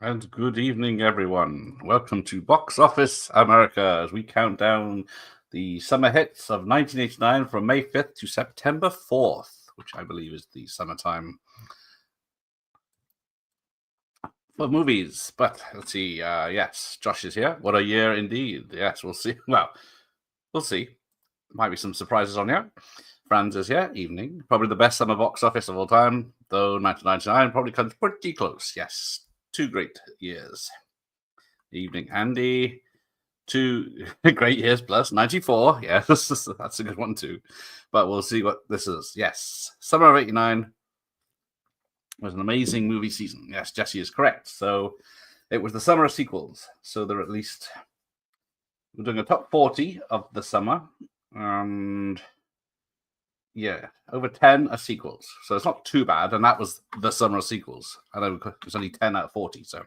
And good evening, everyone. Welcome to Box Office America as we count down the summer hits of 1989 from May 5th to September 4th, which I believe is the summertime for movies. But let's see. Yes, Josh is here. What a year indeed. Yes, we'll see. Well, we'll see. Might be some surprises on here. Franz is here. Evening. Probably the best summer box office of all time, though 1999 probably comes pretty close. Yes. 2 great years. Evening, Andy. 2 great years plus 94. Yes, that's a good one too. But we'll see what this is. Yes, summer of 89 was an amazing movie season. Yes, Jesse is correct. So it was the summer of sequels. So there are at least, we're doing a top 40 of the summer. And yeah, over 10 are sequels. So it's not too bad. And that was the summer of sequels. I know it was only 10 out of 40. So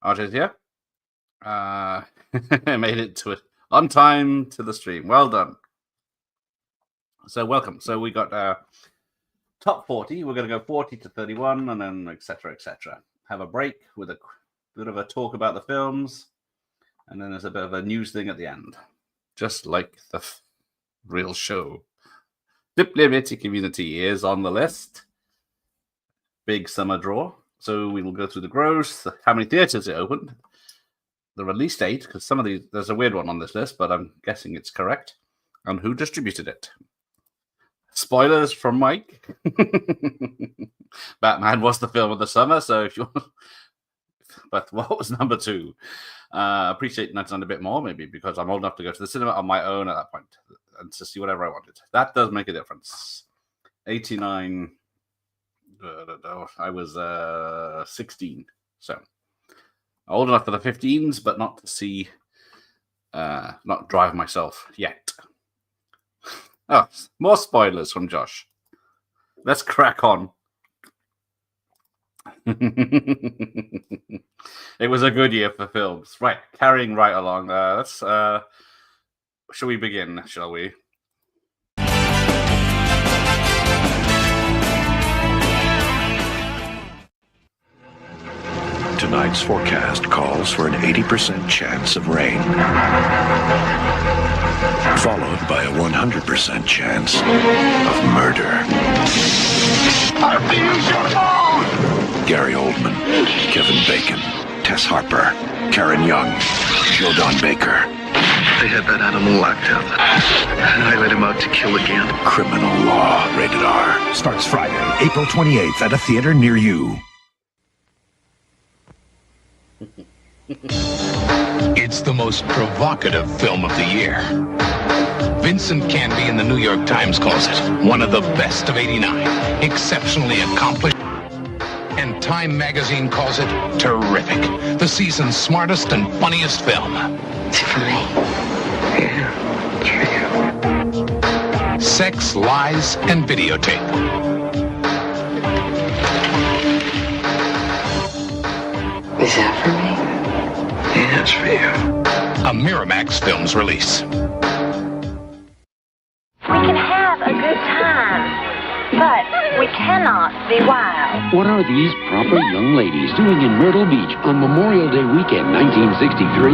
RJ's here. Made it to it on time to the stream. Well done. So welcome. So we got top 40. We're going to go 40 to 31 and then etc. etc. Have a break with a bit of a talk about the films. And then there's a bit of a news thing at the end. Just like the real show. Diplomatic Community is on the list. Big summer draw. So we will go through the gross, how many theaters it opened, the release date, because some of these, there's a weird one on this list, but I'm guessing it's correct, and who distributed it. Spoilers from Mike. Batman was the film of the summer, so if you want... But what was number 2? Appreciate 99 a bit more, maybe because I'm old enough to go to the cinema on my own at that point and to see whatever I wanted. That does make a difference. 89, I was 16, so old enough for the 15s, but not to see, not drive myself yet. Oh, more spoilers from Josh. Let's crack on. It was a good year for films. Right, carrying right along. Shall we begin, shall we? Tonight's forecast calls for an 80% chance of rain, followed by a 100% chance of murder. I refuse your phone! Gary Oldman, Kevin Bacon, Tess Harper, Karen Young, Joe Baker. They had that animal locked up, and I let him out to kill again. Criminal Law, rated R. Starts Friday, April 28th at a theater near you. It's the most provocative film of the year. Vincent Canby in the New York Times calls it one of the best of '89, exceptionally accomplished. And Time magazine calls it terrific, the season's smartest and funniest film. It's for me. Yeah, it's for you. Sex, Lies, and Videotape. Is that for me? Yeah, it's for you. A Miramax Films release. We can have a good time, but we cannot be wild. What are these proper young ladies doing in Myrtle Beach on Memorial Day weekend, 1963?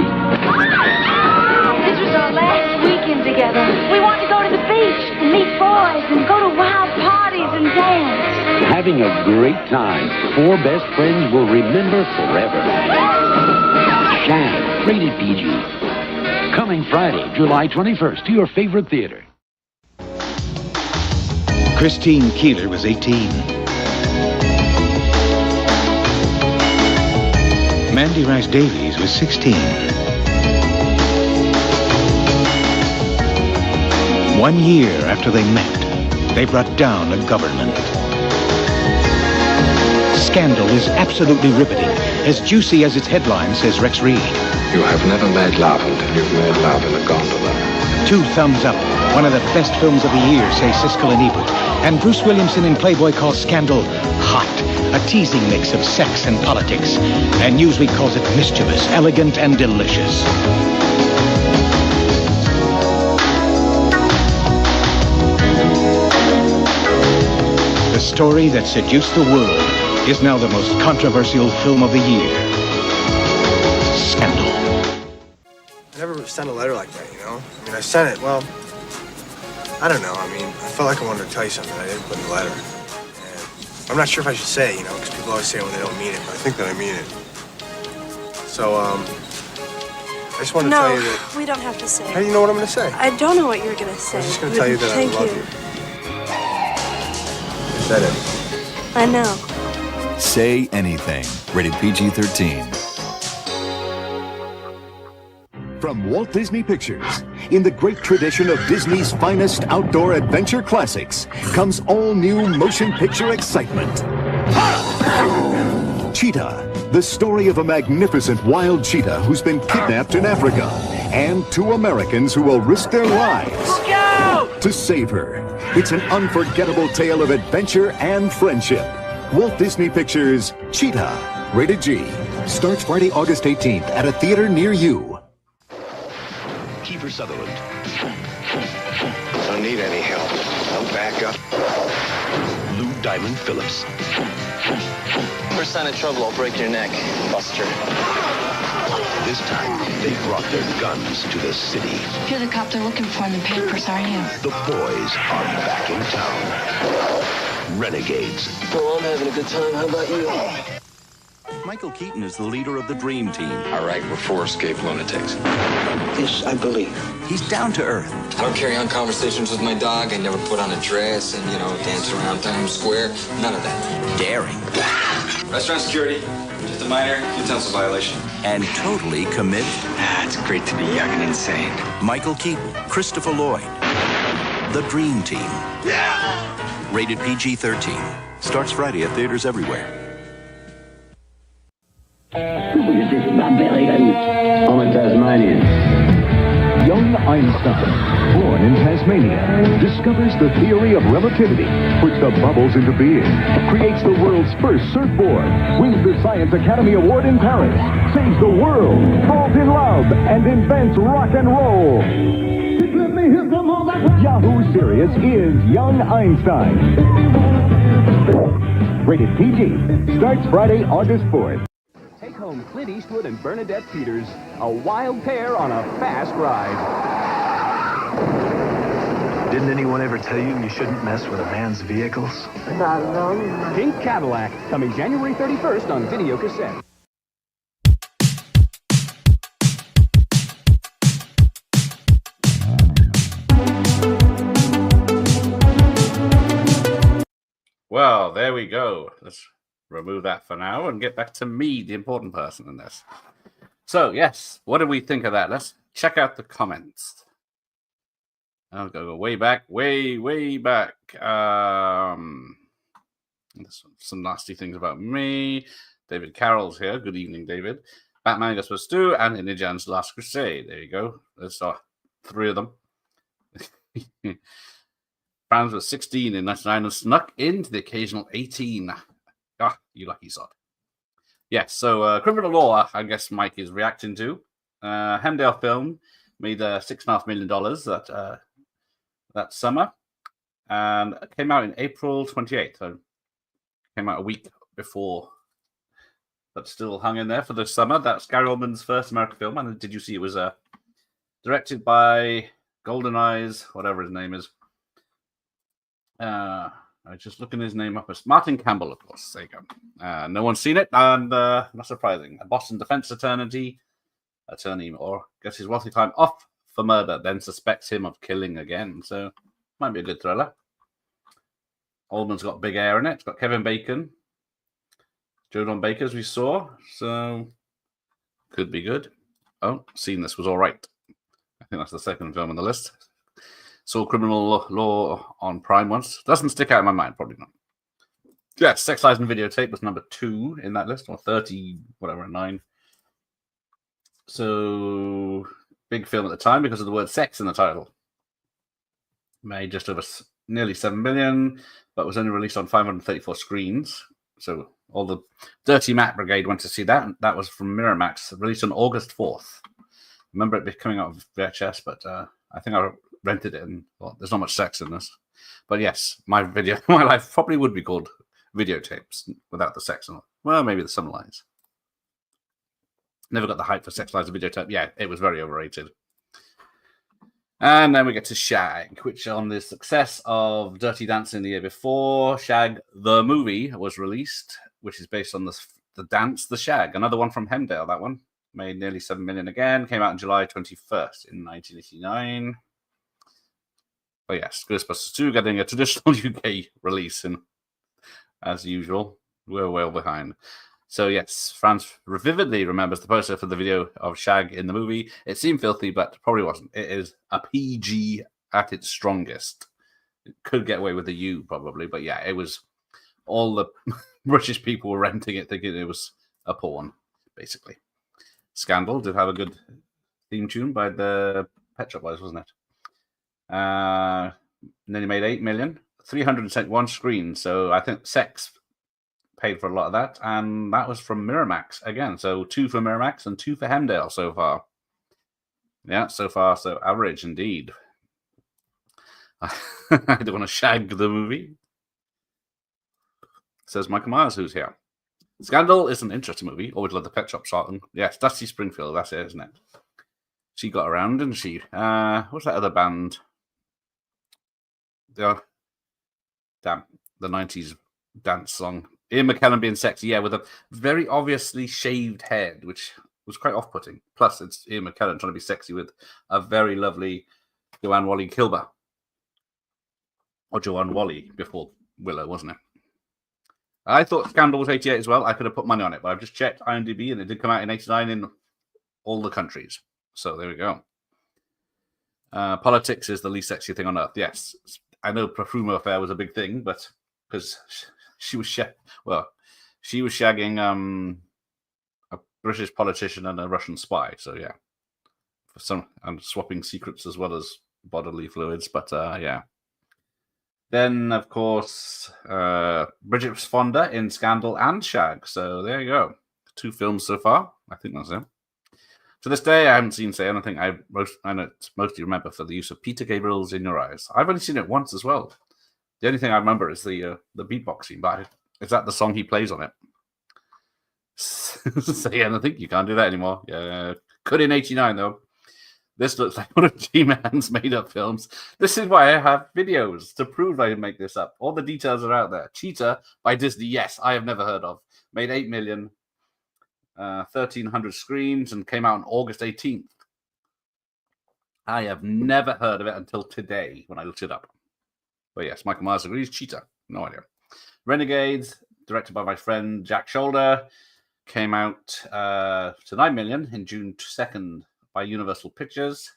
This was our last weekend together. We want to go to the beach and meet boys and go to wild parties and dance. Having a great time. 4 best friends will remember forever. Shag, rated PG. Coming Friday, July 21st to your favorite theater. Christine Keeler was 18. Mandy Rice Davies was 16. 1 year after they met, they brought down a government. Scandal is absolutely riveting, as juicy as its headline, says Rex Reed. You have never made love until you've made love in a gondola. 2 thumbs up. One of the best films of the year, say Siskel and Ebert. And Bruce Williamson in Playboy calls Scandal hot, a teasing mix of sex and politics. And Newsweek calls it mischievous, elegant, and delicious. The story that seduced the world is now the most controversial film of the year. Scandal. I never sent a letter like that, you know? I mean, I sent it, well, I don't know. I mean, I felt like I wanted to tell you something that I didn't put in the letter. And I'm not sure if I should say, you know, because people always say it when they don't mean it, but I think that I mean it. So, I just wanted to tell you that... No, we don't have to say it. How do you know what I'm going to say? I don't know what you're going to say. I'm just going to tell you that I love you. I said it. I know. Say Anything. Rated PG-13. From Walt Disney Pictures, in the great tradition of Disney's finest outdoor adventure classics, comes all-new motion picture excitement. Cheetah, the story of a magnificent wild cheetah who's been kidnapped in Africa, and two Americans who will risk their lives to save her. It's an unforgettable tale of adventure and friendship. Walt Disney Pictures' Cheetah, rated G, starts Friday, August 18th at a theater near you. Kiefer Sutherland. Don't need any help. Don't back up. Lou Diamond Phillips. First sign of trouble, I'll break your neck, Buster. This time, they brought their guns to the city. You're the cop they're looking for in the papers, aren't you? The boys are back in town. Renegades. Well, I'm having a good time. How about you? Michael Keaton is the leader of the Dream Team. All right, we're four escaped lunatics. Yes, I believe. He's down to earth. I don't carry on conversations with my dog. I never put on a dress and, dance around Times Square. None of that. Daring. Restaurant security. Just a minor utensil violation. And totally committed. It's great to be young and insane. Michael Keaton, Christopher Lloyd. The Dream Team. Yeah! Rated PG-13. Starts Friday at theaters everywhere. I'm in Tasmania. Young Einstein, born in Tasmania, discovers the theory of relativity, puts the bubbles into being, creates the world's first surfboard, wins the Science Academy Award in Paris, saves the world, falls in love, and invents rock and roll. Yahoo Serious is Young Einstein. Rated PG. Starts Friday, August 4th. Take home Clint Eastwood and Bernadette Peters, a wild pair on a fast ride. Didn't anyone ever tell you shouldn't mess with a man's vehicles? Pink Cadillac, coming January 31st on video cassette. Well, there we go. Let's remove that for now and get back to me, the important person in this. So, yes, what do we think of that? Let's check out the comments. I'll go way back, way back. There's some nasty things about me. David Carroll's here. Good evening, David. Batman Goes for Stu and Indiana Jones Last Crusade. There you go. There's three of them. Fans were 16 in 99 and snuck into the occasional 18. Ah, you lucky sod. Yes, so Criminal Law, I guess Mike is reacting to. Hemdale Film made $6.5 million that summer. And it came out in April 28th. So came out a week before. But still hung in there for the summer. That's Gary Oldman's first American film. And did you see it was directed by Golden Eyes, whatever his name is. I was just looking his name up. It's Martin Campbell, of course. There you go. No one's seen it, and not surprising. A Boston defense attorney, or gets his wealthy time off for murder, then suspects him of killing again. So, might be a good thriller. Oldman's got big hair in it. It's got Kevin Bacon, Joe Don Baker, as we saw. So, could be good. Oh, Seen This was all right. I think that's the second film on the list. Saw Criminal Law on Prime once. Doesn't stick out in my mind, probably not. Yeah, Sex, Lies, and Videotape was number 2 in that list, or 30, whatever, 9. So, big film at the time because of the word sex in the title. Made just over nearly 7 million, but was only released on 534 screens. So, all the Dirty Matt Brigade went to see that. And that was from Miramax, released on August 4th. Remember it coming out of VHS, but I think I rented it, and well, there's not much sex in this. But yes, my life probably would be called videotapes without the sex on it. Well, maybe some lies. Never got the hype for Sex Lies of Videotape. Yeah, it was very overrated. And then we get to Shag, which on the success of Dirty Dancing the year before, Shag the movie was released, which is based on the dance, The Shag. Another one from Hemdale, that one. Made nearly 7 million again. Came out on July 21st in 1989. Oh yes, Ghostbusters 2 getting a traditional UK release, and as usual, we're well behind. So yes, France vividly remembers the poster for the video of Shag in the movie. It seemed filthy, but probably wasn't. It is a PG at its strongest. It could get away with a U, probably, but yeah, it was all the British people were renting it, thinking it was a porn, basically. Scandal did have a good theme tune by the Pet Shop Boys, wasn't it? Nearly made 8 million, 371 screens. So I think Sex paid for a lot of that, and that was from Miramax again. So 2 for Miramax and 2 for Hemdale so far. Yeah, so far so average indeed. I don't want to shag the movie. Says Michael Myers, who's here. Scandal is an interesting movie. Always love the Pet Shop song. Yes, Dusty Springfield, that's it, isn't it? She got around, didn't she? What's that other band? The 90s dance song. Ian McKellen being sexy, yeah, with a very obviously shaved head, which was quite off-putting. Plus, it's Ian McKellen trying to be sexy with a very lovely Joanne Wally Kilber. Or Joanne Wally before Willow, wasn't it? I thought Scandal was 88 as well. I could have put money on it, but I've just checked IMDb, and it did come out in 89 in all the countries. So there we go. Politics is the least sexy thing on earth. Yes, I know Profumo Affair was a big thing, but because she was shagging a British politician and a Russian spy. So yeah, and swapping secrets as well as bodily fluids. But yeah. Then of course, Bridget Fonda in Scandal and Shag. So there you go, 2 films so far. I think that's it. To this day, I haven't seen Say Anything. I mostly remember for the use of Peter Gabriel's In Your Eyes. I've only seen it once as well. The only thing I remember is the beatboxing, but is that the song he plays on it? Say Anything? You can't do that anymore. Yeah, could in 89 though. This looks like one of G-Man's made-up films. This is why I have videos to prove I can make this up. All the details are out there. Cheetah by Disney, yes, I have never heard of. Made 8 million, 1,300 screens, and came out on August 18th. I have never heard of it until today when I looked it up. But yes, Michael Myers agrees. Cheetah, no idea. Renegades, directed by my friend Jack Shoulder, came out to 9 million in June 2nd by Universal Pictures.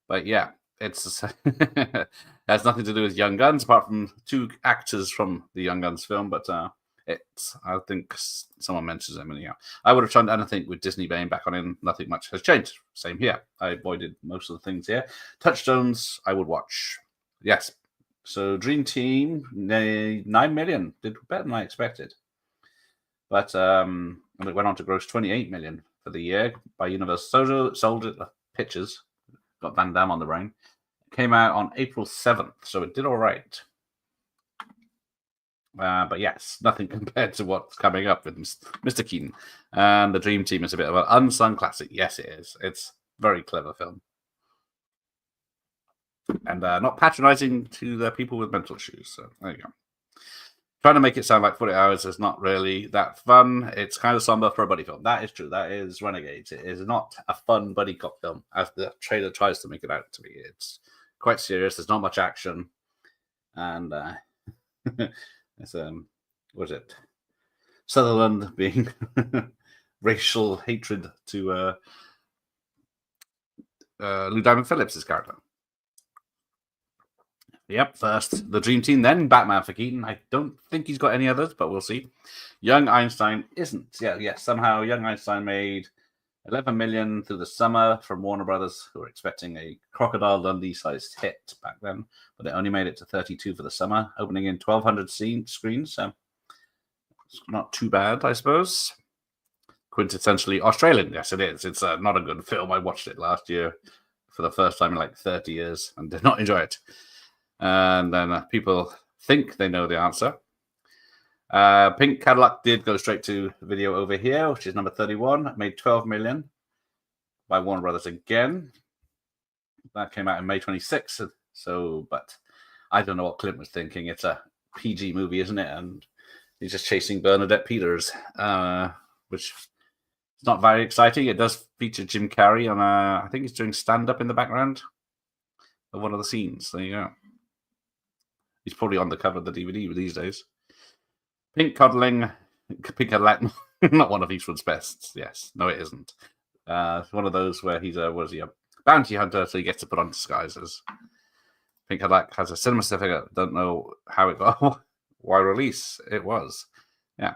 But yeah, it's has nothing to do with Young Guns, apart from 2 actors from the Young Guns film. But I think someone mentions them anyhow. I would have tried anything with Disney Bane back on in. Nothing much has changed. Same here. I avoided most of the things here. Touchstones, I would watch. Yes. So Dream Team, 9 million. Did better than I expected. But it went on to gross 28 million for the year by Universal Pictures. Got Van Damme on the brain. Came out on April 7th, so it did all right. But yes, nothing compared to what's coming up with Mr. Keaton. And the Dream Team is a bit of an unsung classic. Yes, it is. It's a very clever film. And not patronizing to the people with mental issues. So there you go. Trying to make it sound like 40 Hours is not really that fun. It's kind of somber for a buddy film. That is true. That is Renegades. It is not a fun buddy cop film, as the trailer tries to make it out to be. It's quite serious. There's not much action. And it's, what is it? Sutherland being racial hatred to Lou Diamond Phillips' character. Yep, first the Dream Team, then Batman for Keaton. I don't think he's got any others, but we'll see. Young Einstein isn't. Yeah, somehow Young Einstein made 11 million through the summer from Warner Brothers, who were expecting a Crocodile Dundee-sized hit back then, but it only made it to 32 for the summer, opening in 1,200 screens, so it's not too bad, I suppose. Quintessentially Australian, yes, it is. It's not a good film. I watched it last year for the first time in like 30 years and did not enjoy it. And then people think they know the answer. Pink Cadillac did go straight to video over here, which is number 31. Made $12 million by Warner Brothers again. That came out in May 26th. So, but I don't know what Clint was thinking. It's a PG movie, isn't it? And he's just chasing Bernadette Peters, which is not very exciting. It does feature Jim Carrey on I think he's doing stand-up in the background of one of the scenes. There you go. He's probably on the cover of the DVD these days. Pink Cadillac, not one of Eastwood's best. Yes, no, it isn't. One of those where he's a bounty hunter, so he gets to put on disguises. Pink Cadillac has a cinema certificate. Don't know how it got. Why release? It was. Yeah.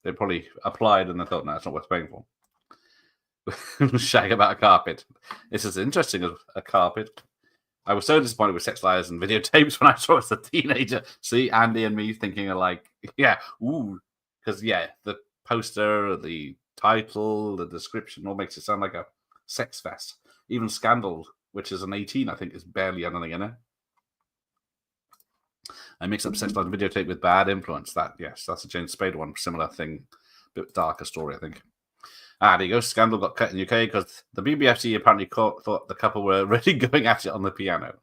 They probably applied and they thought, no, it's not worth paying for. Shag about a carpet. This is interesting as a carpet. I was so disappointed with Sex, Lies, and Videotapes when I saw it as a teenager. See, Andy and me thinking alike. Yeah, ooh. Because, yeah, the poster, the title, the description all makes it sound like a sex fest. Even Scandal, which is an 18, I think, is barely anything in it. I mix up Sex, Lies, and Videotape with Bad Influence. Yes, that's a James Spader one. Similar thing. Bit darker story, I think. There you go. Scandal got cut in the UK because the BBFC apparently thought the couple were really going at it on the piano.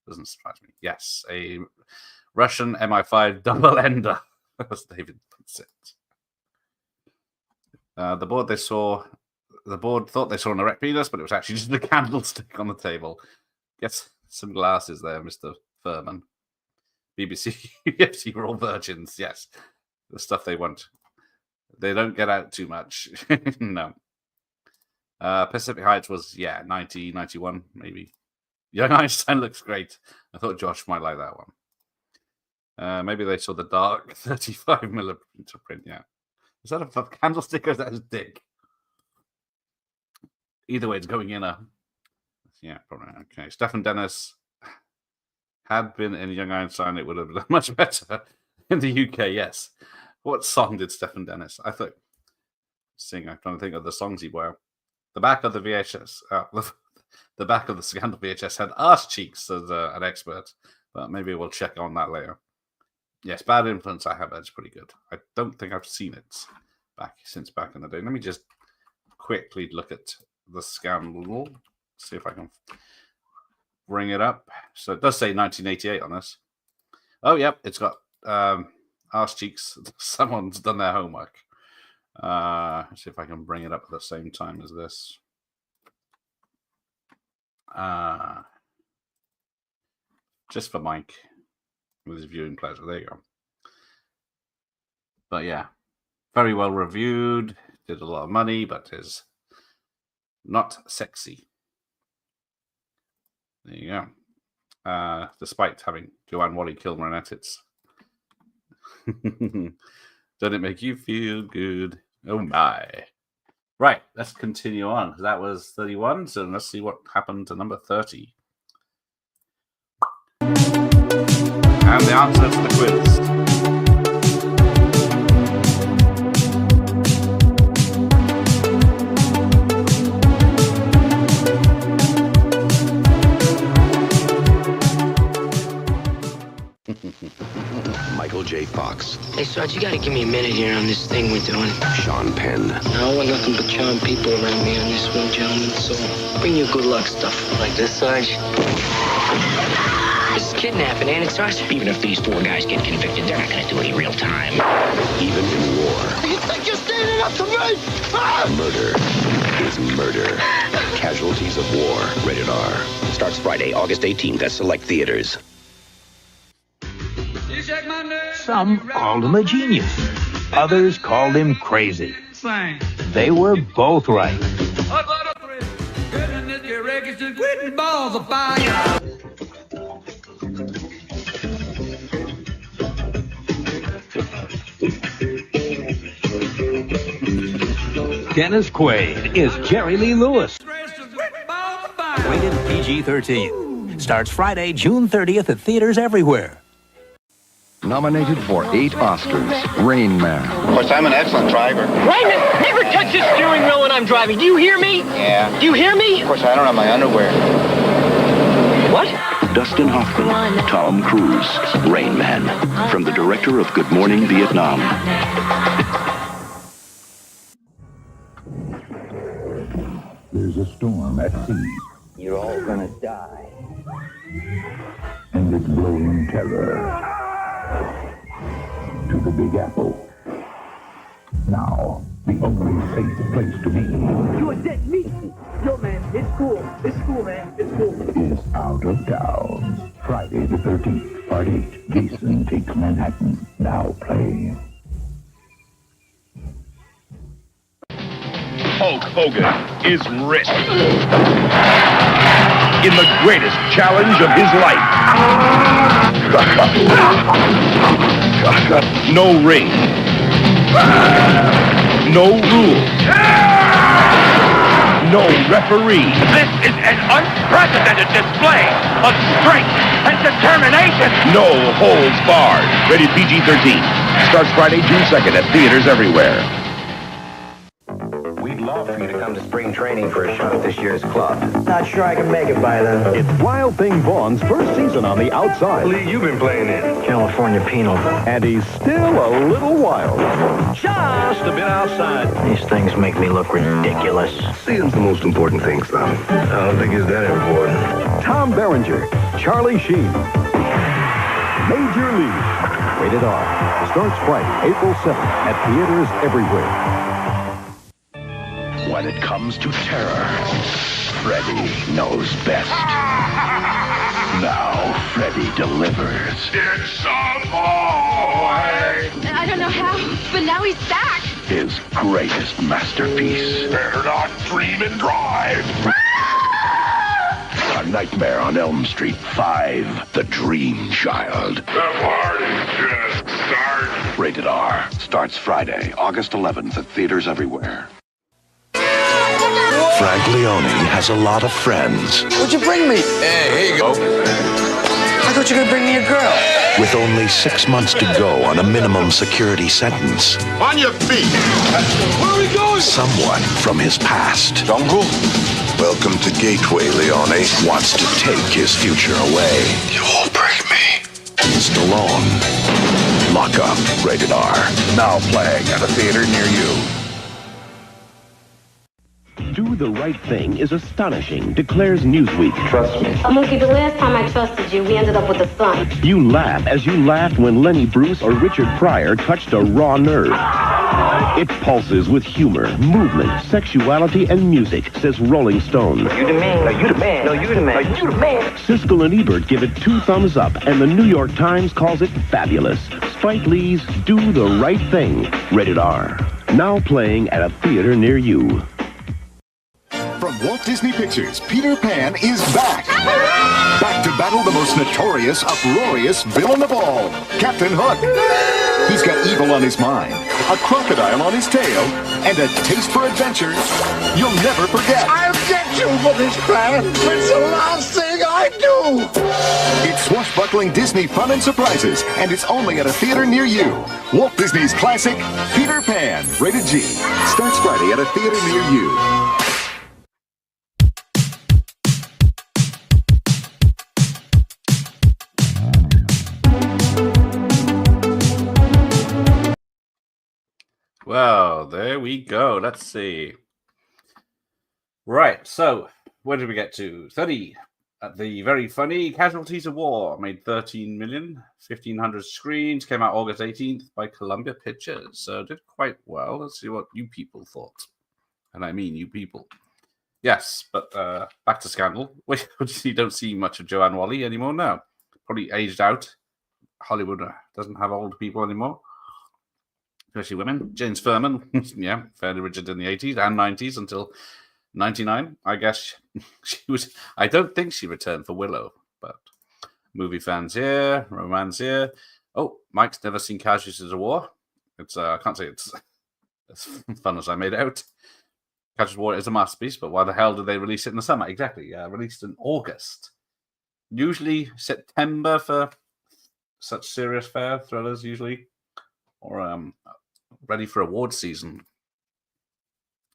Doesn't surprise me. Yes, a Russian MI5 double ender, as David puts it. The board thought they saw an erect penis, but it was actually just a candlestick on the table. Yes, some glasses there, Mr. Furman. BBC, BBFC were all virgins. Yes, the stuff they want. They don't get out too much. No. Pacific Heights was, 90, 91, maybe. Young Einstein looks great. I thought Josh might like that one. Maybe they saw the dark 35mm print, yeah. Is that a candlestick or is that his dick? Either way, it's going in a... Yeah, probably. Okay. Stephen Dennis had been in Young Einstein. It would have been much better in the UK, yes. What song did Stephen Dennis? I'm trying to think of the songs he wore. The back of the VHS, the back of the Scandal VHS had arse cheeks as an expert, but maybe we'll check on that later. Yes, Bad Influence I have. That's pretty good. I don't think I've seen it since back in the day. Let me just quickly look at the Scandal. See if I can bring it up. So it does say 1988 on this. Oh, yep, it's got arse cheeks. Someone's done their homework. Let's see if I can bring it up at the same time as this. Just for Mike with his viewing pleasure. There you go. But yeah, very well reviewed. Did a lot of money, but is not sexy. There you go. Despite having Joanne Whalley-Kilmer in it, it's doesn't it make you feel good? Oh my. Right, let's continue on. That was 31, so let's see what happened to number 30. And the answer to the quiz. Michael J. Fox. Hey, Sarge, you gotta give me a minute here on this thing we're doing. Sean Penn. No, I want nothing but charm people around me on this one, gentlemen, so bring you good luck stuff. Like this, Sarge? This is kidnapping, ain't it, Sarge? Even if these four guys get convicted, they're not gonna do any real time. Even in war. You think you're standing up to me? Murder is murder. Casualties of War. Rated R. Starts Friday, August 18th at select theaters. Some called him a genius. Others called him crazy. They were both right. Dennis Quaid is Jerry Lee Lewis. Rated PG-13. Starts Friday, June 30th at theaters everywhere. Nominated for 8 Oscars, Rain Man. Of course, I'm an excellent driver. Raymond, never touch the steering wheel when I'm driving. Do you hear me? Yeah. Do you hear me? Of course, I don't have my underwear. What? Dustin Hoffman, Tom Cruise, Rain Man, from the director of Good Morning Vietnam. There's a storm at sea. You're all gonna die. And it's blowing terror to the Big Apple. Now, the only safe place to be You a dead meat. Yo, man, it's cool. It's cool, man. It's cool. is Out of Town. Friday the 13th, Part 8. Jason Takes Manhattan. Now playing. Hulk Hogan is ripped in the greatest challenge of his life. No ring. No rules. No referee. This is an unprecedented display of strength and determination. No holds barred. Rated PG-13. Starts Friday, June 2nd at theaters everywhere. We'd love for you to come to spring training for a shot at this year's club. Not sure I can make it by then. It's Wild Thing Vaughn's first season on the outside. League you've been playing in? California Penal. And he's still a little wild. Just a bit outside. These things make me look ridiculous. Seeing's the most important thing, son. I don't think it's that important. Tom Berenger, Charlie Sheen. Major League. Rated R. Starts Friday, April 7th at theaters everywhere. When it comes to terror, Freddy knows best. Now Freddy delivers. It's a boy. I don't know how, but now he's back. His greatest masterpiece. Better not dream and drive. A Nightmare on Elm Street 5, The Dream Child. The party's just starting. Rated R. Starts Friday, August 11th at theaters everywhere. Frank Leone has a lot of friends. What'd you bring me? Hey, here you go. I thought you were gonna bring me a girl. With only 6 months to go on a minimum security sentence. On your feet. Where are we going? Someone from his past. Jungle? Welcome to Gateway, Leone. Wants to take his future away. You'll break me. Stallone. Lock Up. Rated R. Now playing at a theater near you. Do the right thing is astonishing, declares Newsweek. Trust me. Mookie, the last time I trusted you, we ended up with a son. You laugh as you laughed when Lenny Bruce or Richard Pryor touched a raw nerve. It pulses with humor, movement, sexuality, and music, says Rolling Stone. You the man. No, you the man. No, you the man. No, you the man. Siskel and Ebert give it 2 thumbs up, and the New York Times calls it fabulous. Spike Lee's Do the Right Thing, rated R. Now playing at a theater near you. From Walt Disney Pictures, Peter Pan is back! Back to battle the most notorious, uproarious villain of all, Captain Hook. He's got evil on his mind, a crocodile on his tail, and a taste for adventure you'll never forget. I'll get you for this plan. It's the last thing I do. It's swashbuckling Disney fun and surprises, and it's only at a theater near you. Walt Disney's classic, Peter Pan, rated G. Starts Friday at a theater near you. Well, there we go. Let's see. Right, so where did we get to? 30 at the very funny Casualties of War. Made 13 million, 1,500 screens. Came out August 18th by Columbia Pictures. So did quite well. Let's see what you people thought. And I mean you people. Yes, but back to Scandal. You don't see much of Joanne Whalley anymore now. Probably aged out. Hollywood doesn't have old people anymore. Especially women. James Furman, yeah, fairly rigid in the 80s and 90s until 99. I guess she was. I don't think she returned for Willow, but movie fans here, romance here. Oh, Mike's never seen Casualties of War. It's I can't say it's as fun as I made it out. Casualties of War is a masterpiece, but why the hell did they release it in the summer? Exactly, released in August. Usually September for such serious fare thrillers, usually, or ready for award season.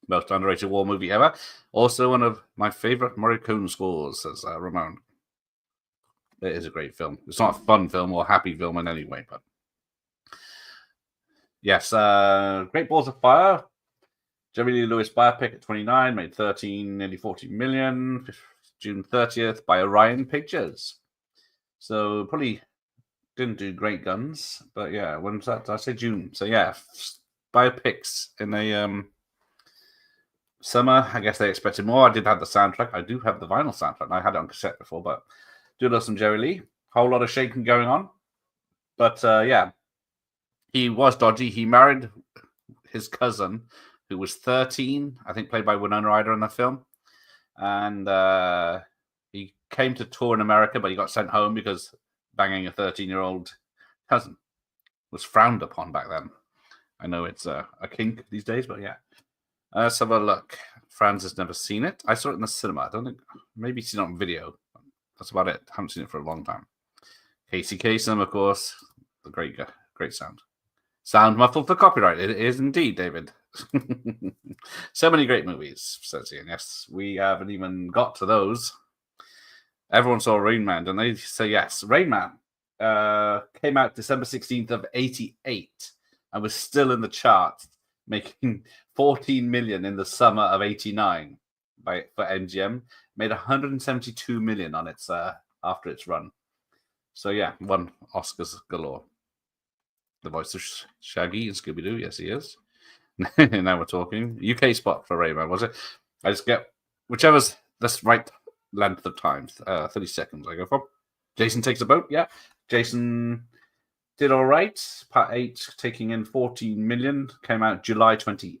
Most underrated war movie ever. Also one of my favorite Morricone scores, says Ramon. It is a great film. It's not a fun film or a happy film in any way, but yes, Great Balls of Fire. Jerry Lee Lewis biopic at 29, made 13, nearly 40 million. June 30th by Orion Pictures. So probably didn't do great guns, but yeah, when was that? Did I say June? So yeah, biopics in a summer. I guess they expected more. I did have the soundtrack. I do have the vinyl soundtrack. I had it on cassette before, but do love some Jerry Lee. Whole lot of shaking going on. But yeah, he was dodgy. He married his cousin, who was 13, I think played by Winona Ryder in the film. And he came to tour in America, but he got sent home because banging a 13-year-old cousin was frowned upon back then. I know it's a kink these days, but yeah. Let's have a look. Franz has never seen it. I saw it in the cinema. I don't think, maybe seen it on video. That's about it. I haven't seen it for a long time. Casey Kasem, of course. The great sound. Sound muffled for copyright. It is indeed, David. So many great movies, says Ian. Yes, we haven't even got to those. Everyone saw Rain Man, didn't they? So yes, Rain Man came out December 16th of 88 and was still in the chart, making 14 million in the summer of 89 for MGM. Made 172 million on its after its run. So yeah, won Oscars galore. The voice of Shaggy and Scooby-Doo, yes he is. Now we're talking. UK spot for Rain Man, was it? I just get whichever's this right length of time. 30 seconds I go for. Jason Takes a Boat, yeah. Jason did all right. Part 8 taking in 14 million. Came out July 28th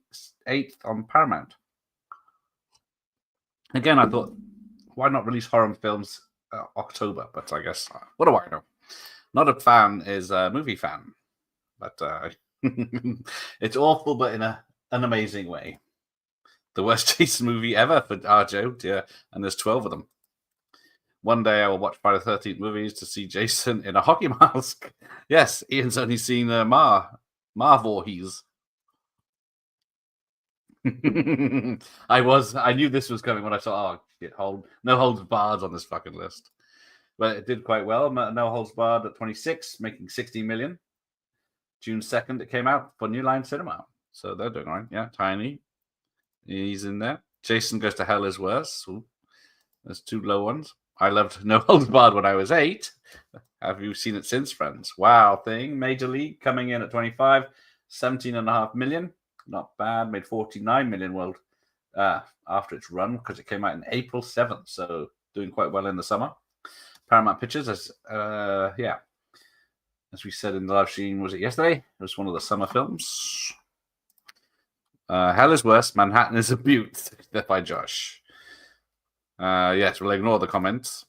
on Paramount. Again, I thought, why not release horror films October? But I guess, what do I know? Not a fan is a movie fan. But it's awful, but in an amazing way. The worst Jason movie ever for Arjo, dear, and there's 12 of them. One day I will watch Friday the 13th movies to see Jason in a hockey mask. Yes, Ian's only seen Mar Voorhees. I knew this was coming when I saw, No Holds Barred on this fucking list. But it did quite well. No Holds Barred at 26, making 60 million. June 2nd, it came out for New Line Cinema. So they're doing all right. Yeah, Tiny. He's in there. Jason Goes to Hell is Worse. Ooh, there's 2 low ones. I loved No Holds Barred when I was 8. Have you seen it since, friends? Wow, thing. Major League coming in at 25. 17.5 million. Not bad. Made 49 million world after its run because it came out in April 7th. So doing quite well in the summer. Paramount Pictures, as we said in the live stream, was it yesterday? It was one of the summer films. Hell is Worse, Manhattan is a Butte. Death by Josh. Yes, we'll ignore the comments.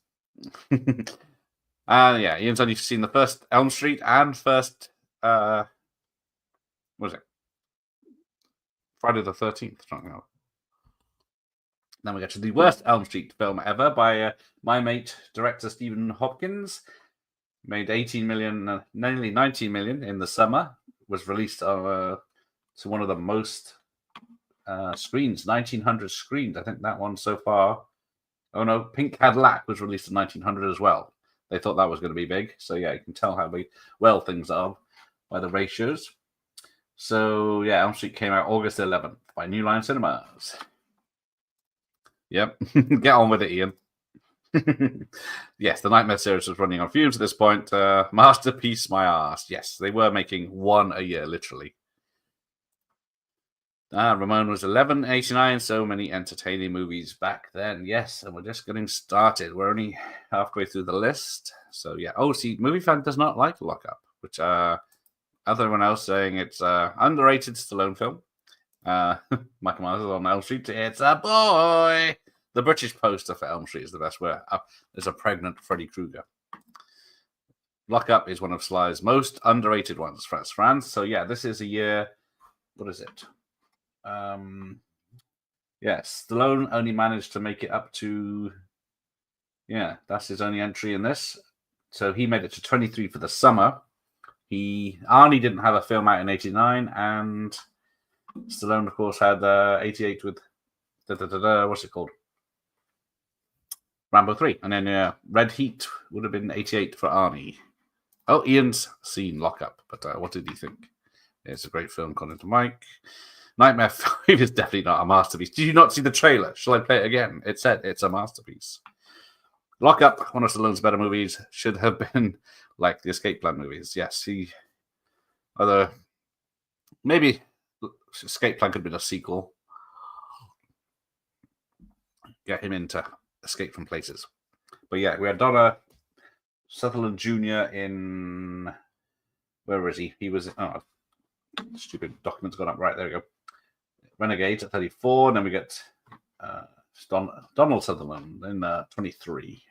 Yeah, Ian's only seen the first Elm Street and first, what was it? Friday the 13th. Then we get to the worst Elm Street film ever by my mate, director Stephen Hopkins. Made 18 million, nearly 19 million in the summer. Was released to one of the most screens, 1,900 screens. I think that one so far. Oh no, Pink Cadillac was released in 1,900 as well. They thought that was going to be big. So yeah, you can tell how well things are by the ratios. So yeah, Elm Street came out August 11th by New Line Cinemas. Yep, get on with it, Ian. Yes, the Nightmare series was running on fumes at this point. Masterpiece, my ass. Yes, they were making one a year, literally. Ramon was 11.89. So many entertaining movies back then. Yes, and we're just getting started. We're only halfway through the list. So yeah. Oh, see, Movie Fan does not like Lock Up, which everyone else saying it's underrated Stallone film. Michael Myers on Elm Street. It's a boy. The British poster for Elm Street is the best, where there's a pregnant Freddy Krueger. Lock Up is one of Sly's most underrated ones, France. So yeah, this is a year. What is it? Yes, Stallone only managed to make it up to. Yeah, that's his only entry in this. So he made it to 23 for the summer. Arnie didn't have a film out in 89, and Stallone, of course, had 88 with what's it called? Rambo 3. And then Red Heat would have been 88 for Arnie. Oh, Ian's seen Lockup, but what did he think? It's a great film, according to Mike. Nightmare 5 is definitely not a masterpiece. Did you not see the trailer? Shall I play it again? It said it's a masterpiece. Lockup, one of Stallone's better movies, should have been like the Escape Plan movies. Yes, maybe Escape Plan could have been a sequel. Get him into Escape from Places. But yeah, we had Donna Sutherland Jr. in... Where is he? He was... Oh, stupid document's gone up. Right, there we go. Renegade at 34. And then we get Donald Sutherland in 23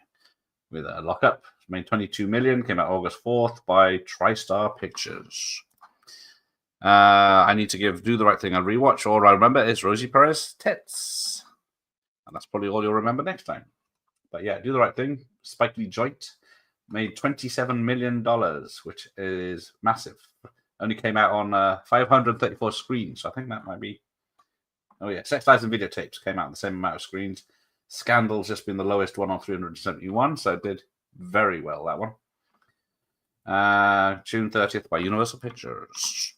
with a Lockup. Made $22 million. Came out August 4th by TriStar Pictures. I need to give Do the Right Thing a rewatch. All I remember is Rosie Perez tits. And that's probably all you'll remember next time. But yeah, Do the Right Thing. Spike Lee joint. Made $27 million, which is massive. Only came out on 534 screens. So I think that might be... Oh yeah, Sex, Lies and Videotapes came out on the same amount of screens. Scandal's just been the lowest one on 371, so it did very well, that one. June 30th by Universal Pictures.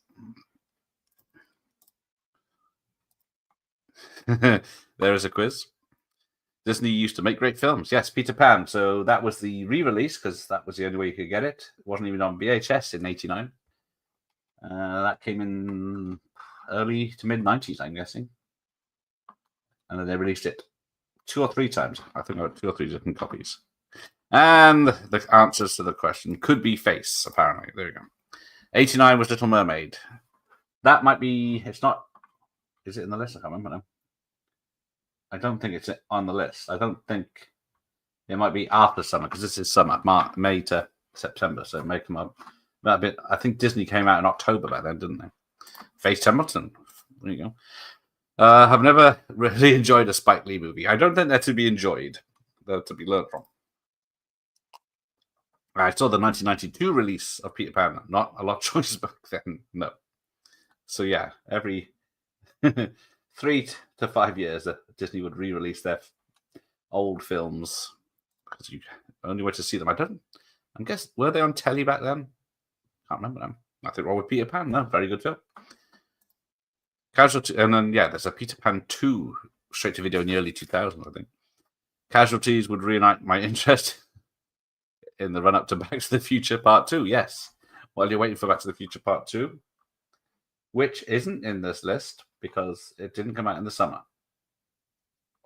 There is a quiz. Disney used to make great films. Yes, Peter Pan. So that was the re-release because that was the only way you could get it. It wasn't even on VHS in '89. That came in early to mid-90s, I'm guessing. And then they released it 2 or 3 times. I think I got 2 or 3 different copies. And the answers to the question could be Face, apparently. There you go. 89 was Little Mermaid. That might be... It's not... Is it in the list? I can't remember now. I don't think it's on the list. I don't think... It might be after summer, because this is summer. May to September, so it may come up a bit. I think Disney came out in October back then, didn't they? Face Hamilton. There you go. I've never really enjoyed a Spike Lee movie. I don't think they're to be enjoyed. They're to be learned from. I saw the 1992 release of Peter Pan. Not a lot of choices back then. No. So yeah, every 3 to 5 years, Disney would re-release their old films because you only went to see them. I guess were they on telly back then? Can't remember them. Nothing wrong with Peter Pan. No, very good film. Casualty, and then yeah, there's a Peter Pan 2 straight to video in the early 2000s, I think. Casualties would reignite my interest in the run up to Back to the Future Part 2. Yes, while you're waiting for Back to the Future Part 2, which isn't in this list because it didn't come out in the summer.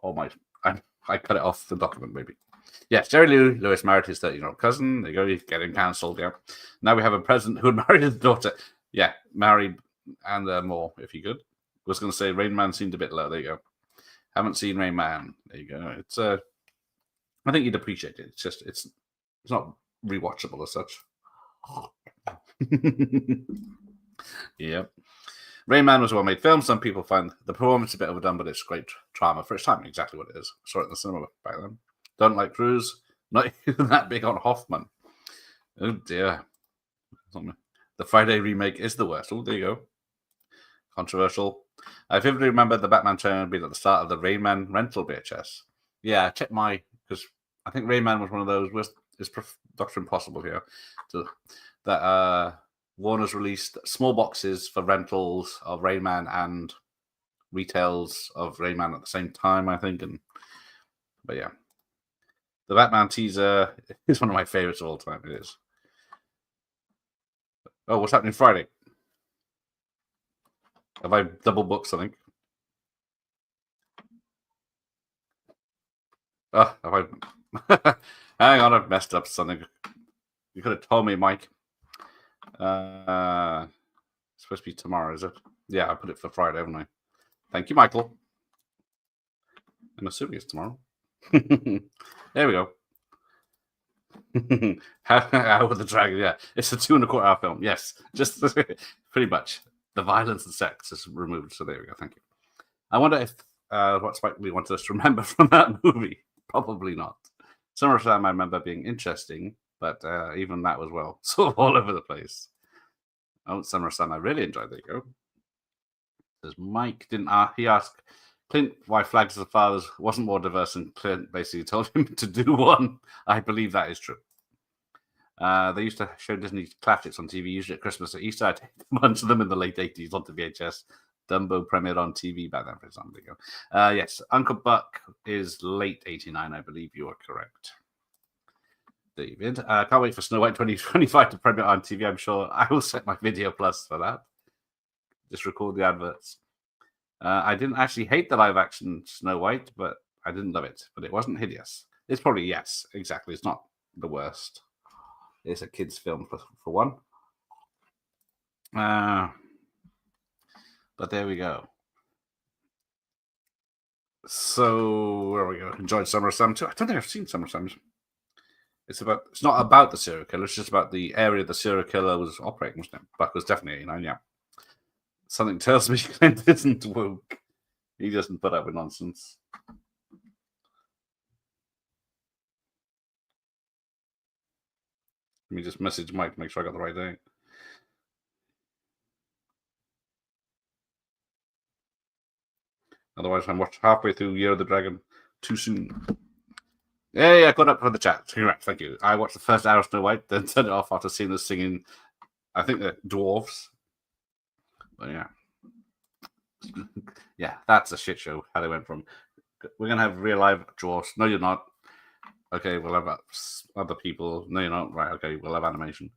I cut it off the document, maybe. Yes, Jerry Lewis married his 13-year-old cousin. There you go, you get him cancelled. Yeah. Now we have a president who married his daughter. Yeah, married and more, if you could. I was going to say Rain Man seemed a bit low. There you go. Haven't seen Rain Man. There you go. It's I think you'd appreciate it. It's just it's not rewatchable as such. Yep. Rain Man was a well-made film. Some people find the performance a bit overdone, but it's great drama for its time. Exactly what it is. Saw it in the cinema back then. Don't like Cruise. Not even that big on Hoffman. Oh dear. The Friday remake is the worst. Oh, there you go. Controversial. I vividly remember the Batman trailer being at the start of the Rain Man rental VHS. Yeah, I checked because I think Rain Man was one of those. Is Dr. Impossible here? That Warner's released small boxes for rentals of Rain Man and retails of Rain Man at the same time, I think. But yeah, the Batman teaser is one of my favorites of all time. It is. Oh, what's happening Friday? Have I double booked something? Oh, have I? Hang on, I've messed up something. You could have told me, Mike. It's supposed to be tomorrow, is it? Yeah, I put it for Friday, haven't I? Thank you, Michael. I'm assuming it's tomorrow. There we go. How with the Dragon? Yeah, it's a 2.25 hour film. Yes, just pretty much. The violence and sex is removed. So there we go. Thank you. I wonder if what Spike Lee wanted us to remember from that movie. Probably not. SummerSlam I remember being interesting, but even that was sort of all over the place. Oh, SummerSlam I really enjoyed. There you go. Says Mike didn't he asked, Clint, why flags as a father wasn't more diverse, and Clint basically told him to do one. I believe that is true. They used to show Disney classics on TV, usually at Christmas or Easter. I take a bunch of them in the late 80s onto VHS. Dumbo premiered on TV back then, for example. Yes, Uncle Buck is late 89, I believe you are correct. David, can't wait for Snow White 2025 to premiere on TV. I'm sure I will set my Video Plus for that. Just record the adverts. I didn't actually hate the live action Snow White, but I didn't love it. But it wasn't hideous. It's probably, yes, exactly. It's not the worst. It's a kid's film for one. But there we go. So, where we go? Enjoyed Summer of Sam too. I don't think I've seen Summer of Sam. It's not about the serial killer. It's just about the area the serial killer was operating, wasn't it? Buck was definitely 89, yeah. Something tells me Clint isn't woke. He doesn't put up with nonsense. Let me just message Mike to make sure I got the right thing. Otherwise, I'm watching halfway through Year of the Dragon too soon. Yeah, I got up for the chat. Correct, thank you. I watched the first hour of Snow White, then turned it off after seeing the singing, I think the dwarves. But yeah. Yeah, that's a shit show, how they went from, we're going to have real live dwarves. No, you're not. Okay, we'll have other people. No, you're not. Right, okay, we'll have animation.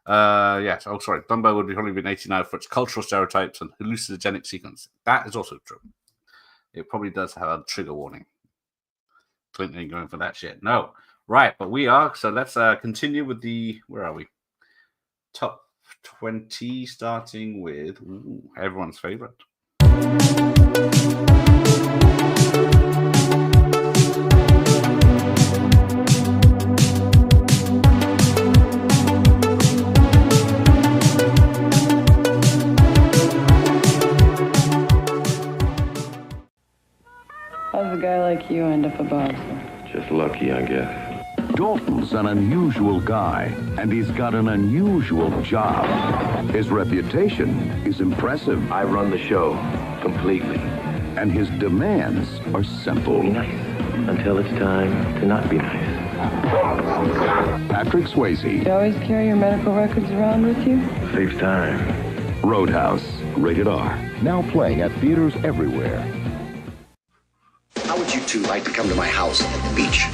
Yes, oh, sorry. Dumbo would probably been 89 for its cultural stereotypes and hallucinogenic sequence. That is also true. It probably does have a trigger warning. Clint ain't going for that shit. No. Right, but we are. So let's continue with the, where are we? Top 20, starting with everyone's favorite. How's a guy like you end up a boxer? Just lucky, I guess. Dalton's an unusual guy, and he's got an unusual job. His reputation is impressive. I run the show completely. And his demands are simple. Be nice until it's time to not be nice. Patrick Swayze. Do you always carry your medical records around with you? Saves time. Roadhouse, rated R. Now playing at theaters everywhere. How would you two like to come to my house at the beach?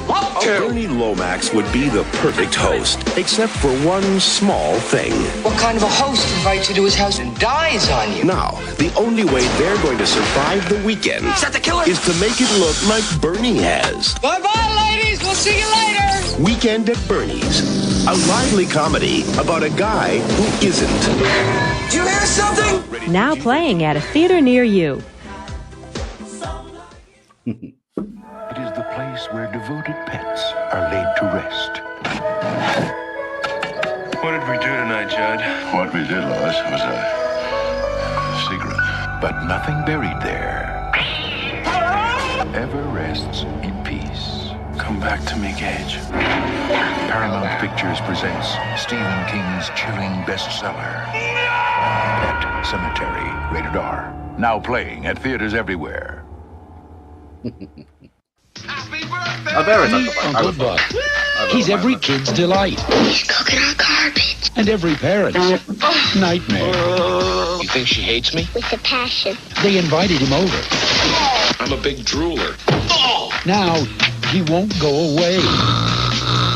Bernie Lomax would be the perfect host, except for one small thing. What kind of a host invites you to his house and dies on you? Now, the only way they're going to survive the weekend Is that the killer? is to make it look like Bernie has. Bye-bye, ladies. We'll see you later. Weekend at Bernie's, a lively comedy about a guy who isn't. Do you hear something? Now playing at a theater near you. It is the place where devoted pets are laid to rest. What did we do tonight, Judd? What we did, Lois, was a secret. But nothing buried there ever rests in peace. Come back to me, Gage. Paramount Pictures presents Stephen King's chilling bestseller, Pet Cemetery, rated R. Now playing at theaters everywhere. Oh, there is Uncle Buck. He's every kid's delight. He's cooking our garbage. And every parent's nightmare. You think she hates me? With a passion. They invited him over. I'm a big drooler. Now, he won't go away.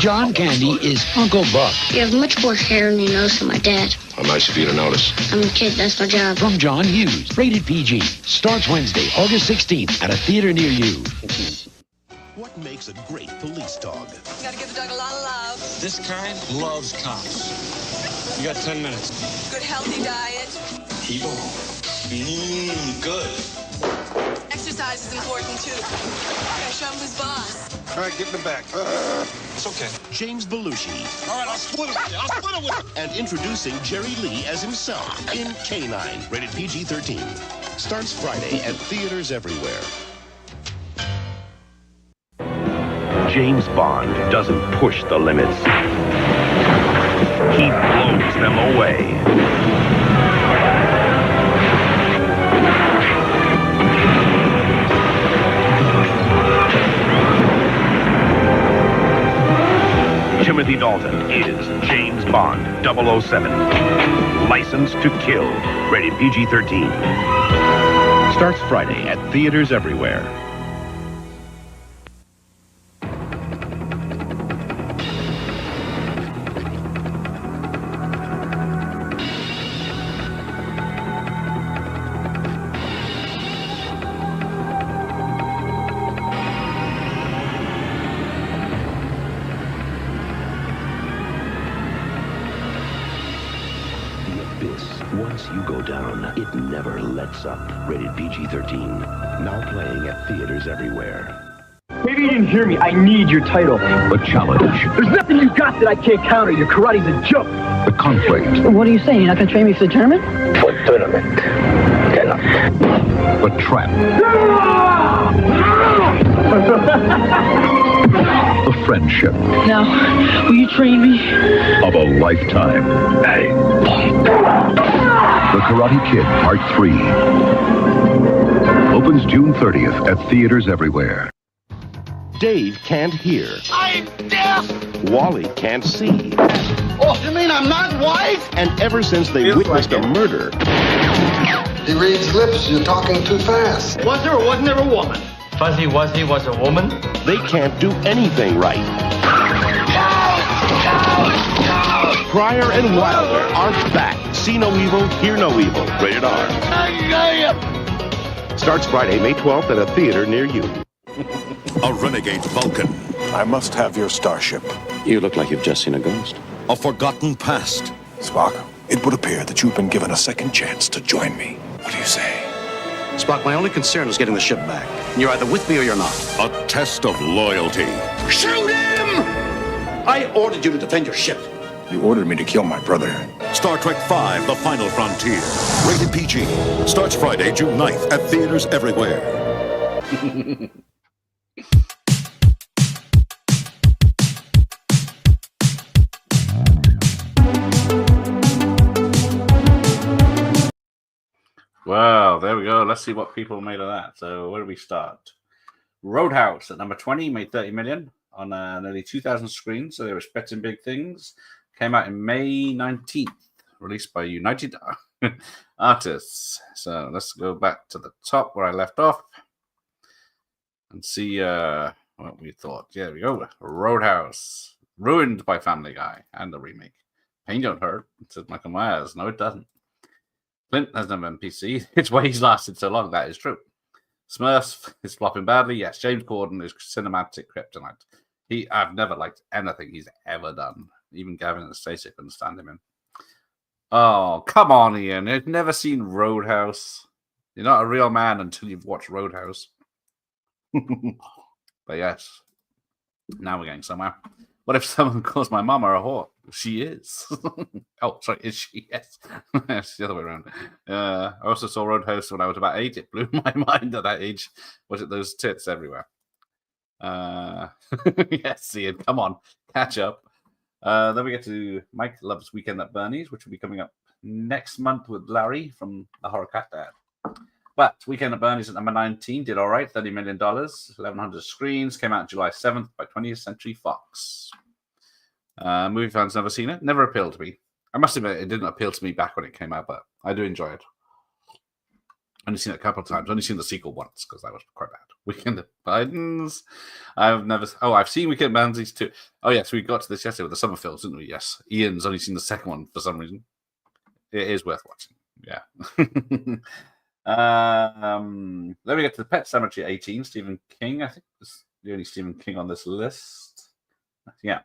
John Candy is Uncle Buck. You have much more hair in your nose than my dad. How nice of you to notice. I'm a kid, that's my job. From John Hughes, rated PG. Starts Wednesday, August 16th at a theater near you. What makes a great police dog? Gotta give the dog a lot of love. This kind loves cops. You got 10 minutes. Good healthy diet. People. Good. Exercise is important too. Gotta show him who's boss. All right, get in the back. It's okay. James Belushi. All right, I'll split it with you. And introducing Jerry Lee as himself in K9, rated PG-13. Starts Friday at theaters everywhere. James Bond doesn't push the limits. He blows them away. is James Bond 007. License to Kill. Rated PG-13. Starts Friday at theaters everywhere. Once you go down, it never lets up. Rated PG-13. Now playing at theaters everywhere. Maybe you didn't hear me. I need your title. The challenge. There's nothing you got that I can't counter. Your karate's a joke. The conflict. What are you saying? You're not going to train me for the tournament? For tournament. Cannot. The trap. The friendship. Now, will you train me? Of a lifetime. Hey. The Karate Kid Part 3. Opens June 30th at theaters everywhere. Dave can't hear. I'm deaf! Wally can't see. Oh, you mean I'm not white? And ever since they witnessed a murder... He reads lips. You're talking too fast. Was there or wasn't there a woman? Fuzzy Wuzzy was a woman? They can't do anything right. Pryor and Wilder are back. See no evil, hear no evil. Rated R. Starts Friday, May 12th at a theater near you. A renegade Vulcan. I must have your starship. You look like you've just seen a ghost. A forgotten past. Spock, it would appear that you've been given a second chance to join me. What do you say? Spock, my only concern is getting the ship back. You're either with me or you're not. A test of loyalty. Shoot him! I ordered you to defend your ship. You ordered me to kill my brother. Star Trek V, The Final Frontier. Rated PG. Starts Friday, June 9th at theaters everywhere. Well, there we go. Let's see what people made of that. So where do we start? Roadhouse at number 20 made 30 million on nearly 2,000 screens. So they were expecting big things. Came out in May 19th, released by United Artists. So let's go back to the top where I left off and see what we thought. Yeah, there we go. Roadhouse, ruined by Family Guy and the remake. Pain don't hurt, says Michael Myers. No, it doesn't. Clint has never been PC. It's why he's lasted so long. That is true. Smurfs is flopping badly. Yes, James Corden is cinematic kryptonite. I've never liked anything he's ever done. Even Gavin and Stacey couldn't stand him in. Oh, come on, Ian. You've never seen Roadhouse. You're not a real man until you've watched Roadhouse. But yes, now we're getting somewhere. What if someone calls my mama a whore? She is. Oh, sorry, is she? Yes. It's the other way around. I also saw Roadhouse when I was about 8. It blew my mind at that age. Was it those tits everywhere? Yes, Ian, come on. Catch up. Then we get to Mike Loves Weekend at Bernie's, which will be coming up next month with Larry from the Horror Cat Dad. But Weekend at Bernie's at number 19 did all right, $30 million, 1,100 screens, came out July 7th by 20th Century Fox. Movie fans never seen it, never appealed to me. I must admit, it didn't appeal to me back when it came out, but I do enjoy it. Only seen it a couple of times. Only seen the sequel once because that was quite bad. Weekend at Biden's. I've seen Weekend at Bernie's too. Oh yes, we got to this yesterday with the summer films, didn't we? Yes. Ian's only seen the second one for some reason. It is worth watching. Yeah. Then we get to the Pet Sematary 18. Stephen King, I think was the only Stephen King on this list. Yeah.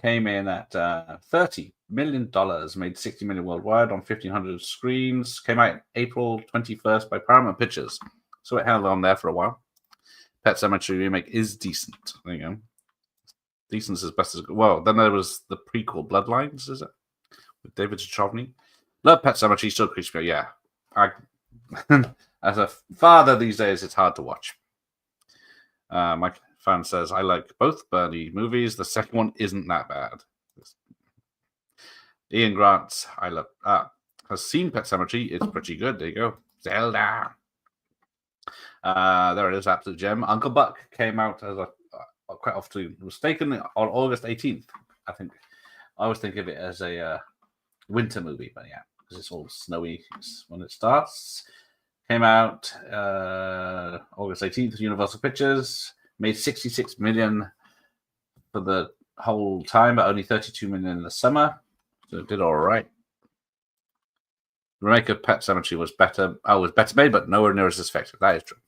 Came in at $30 million, made $60 million worldwide on 1,500 screens. Came out April 21st by Paramount Pictures. So it held on there for a while. Pet Sematary remake is decent. There you go. Decent is as best as... Well, then there was the prequel, Bloodlines, is it? With David Duchovny. Love Pet Sematary, still creeps me. Yeah. As a father these days, it's hard to watch. My fan says, I like both Bernie movies. The second one isn't that bad. Ian Grant, I love... has seen Pet Sematary. It's pretty good. There you go. Zelda. There it is, absolute gem. Uncle Buck came out as quite often mistaken on August 18th, I think, I always think of it as a winter movie, but yeah, because it's all snowy when it starts. Came out August 18th, Universal Pictures. Made 66 million for the whole time, but only 32 million in the summer. So it did all right. The remake of Pet Sematary was better. Was better made, but nowhere near as effective. That is true.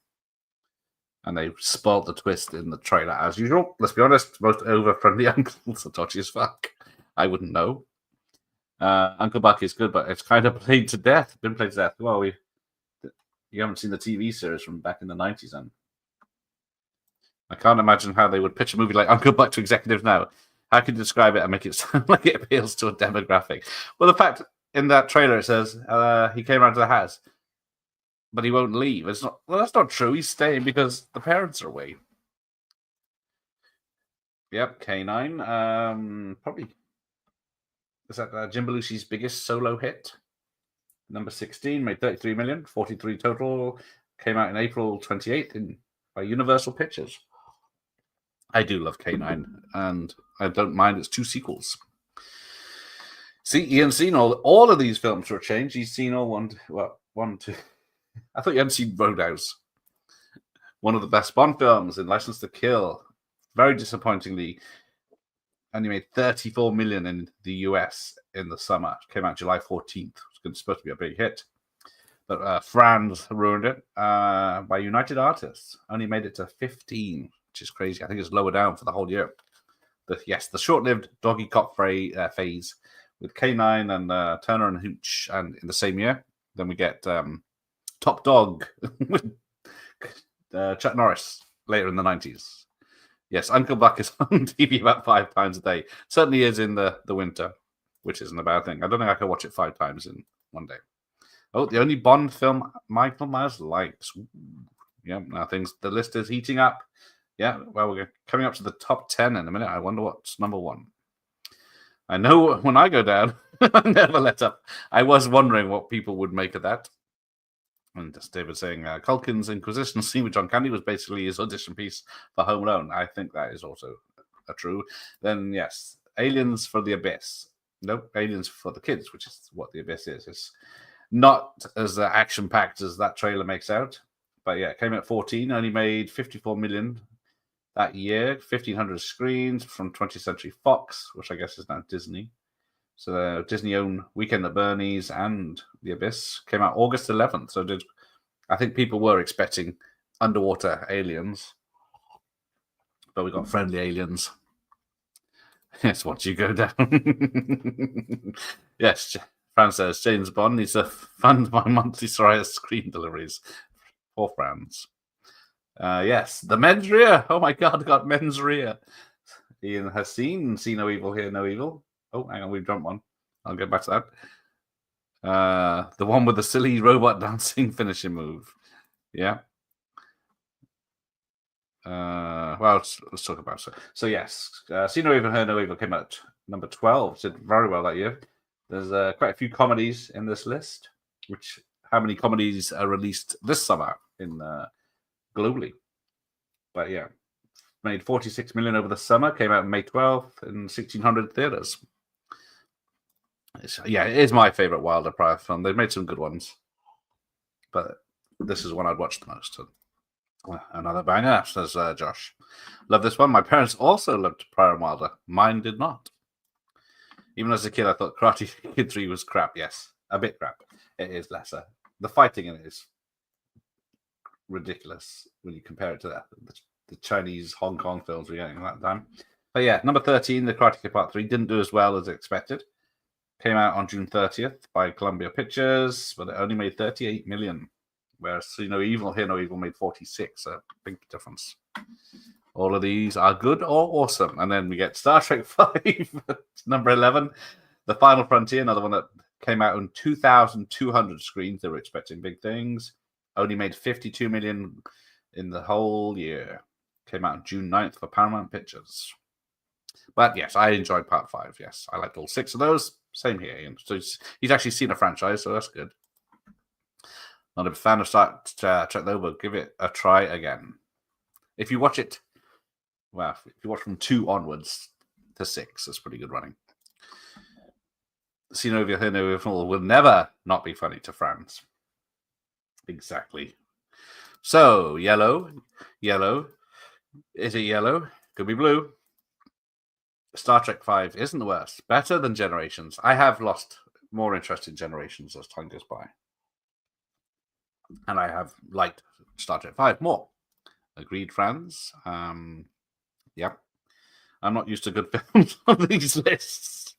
And they spoiled the twist in the trailer as usual. Let's be honest, most over-friendly uncles are dodgy as fuck. I wouldn't know. Uncle Buck is good, but it's kind of played to death. Been played to death. Well, you haven't seen the TV series from back in the 90s, then. I can't imagine how they would pitch a movie like Uncle Buck to executives now. How can you describe it and make it sound like it appeals to a demographic? Well, the fact in that trailer it says he came around to the house, but he won't leave. It's not. Well, that's not true. He's staying because the parents are away. Yep, K9. Probably is that Jim Belushi's biggest solo hit. Number 16 made 33 million, 43 total. Came out in April 28th by Universal Pictures. I do love K9, and I don't mind its 2 sequels. See, Ian's seen all of these films for a change. He's seen all one, two. I thought you hadn't seen Roadhouse. One of the best Bond films in License to Kill. Very disappointingly, only made 34 million in the US in the summer. Came out July 14th. It's supposed to be a big hit. But Franz ruined it by United Artists. Only made it to 15, which is crazy. I think it's lower down for the whole year. The short-lived Doggy Cop phase with K9 and Turner and Hooch, and in the same year, then we get Top Dog with Chuck Norris later in the 90s. Yes, Uncle Buck is on TV about 5 times a day. Certainly is in the winter, which isn't a bad thing. I don't think I could watch it 5 times in one day. Oh, the only Bond film Michael Myers likes. Yeah, now the list is heating up. Yeah, well, we're coming up to the top 10 in a minute. I wonder what's number 1. I know when I go down, I never let up. I was wondering what people would make of that. And just David saying, Culkin's Inquisition scene with John Candy was basically his audition piece for Home Alone. I think that is also true. Then, yes, Aliens for the Abyss. Nope, Aliens for the Kids, which is what the Abyss is. It's not as action-packed as that trailer makes out. But yeah, it came at 14, only made 54 million that year, 1,500 screens from 20th Century Fox, which I guess is now Disney. So Disney own Weekend at Bernie's and The Abyss. Came out August 11th. So I think people were expecting underwater aliens. But we got friendly aliens. Yes, once you go down. Yes, Fran says, James Bond needs to fund my monthly Soraya screen deliveries. Poor Franz. Yes, the men's rear. Oh my God, got men's rear. Ian has seen See No Evil, Hear No Evil. Oh, hang on, we've jumped one. I'll get back to that. The one with the silly robot dancing finishing move. Yeah. Well, let's talk about it. So yes, See No Evil, Hear No Evil came out number 12. Did very well that year. There's quite a few comedies in this list. How many comedies are released this summer in globally? But yeah, made 46 million over the summer. Came out May 12th in 1,600 theaters. It is my favorite Wilder Pryor film. They've made some good ones, but this is one I'd watch the most. Another banger, says Josh. Love this one. My parents also loved Pryor and Wilder. Mine did not. Even as a kid, I thought Karate Kid 3 was crap. Yes, a bit crap. It is lesser. The fighting in it is ridiculous when you compare it to the Chinese Hong Kong films we're getting at that time. But yeah, number 13, The Karate Kid Part 3, didn't do as well as expected. Came out on June 30th by Columbia Pictures, but it only made 38 million. Whereas See No Evil, Hear No Evil made 46. A big difference. All of these are good or awesome. And then we get Star Trek 5, number 11. The Final Frontier, another one that came out on 2,200 screens. They were expecting big things. Only made 52 million in the whole year. Came out on June 9th for Paramount Pictures. But yes, I enjoyed Part 5. Yes, I liked all 6 of those. Same here, Ian. So he's actually seen a franchise, so that's good. Not a fan of Star Trek, though, but give it a try again. If you watch it, well, if you watch from 2 onwards to 6, it's pretty good running. Xenophil will never not be funny to Franz. Exactly. So, yellow. Is it yellow? Could be blue. Star Trek V isn't the worst. Better than Generations. I have lost more interest in Generations as time goes by. And I have liked Star Trek V more. Agreed, Franz. Yep. I'm not used to good films on these lists.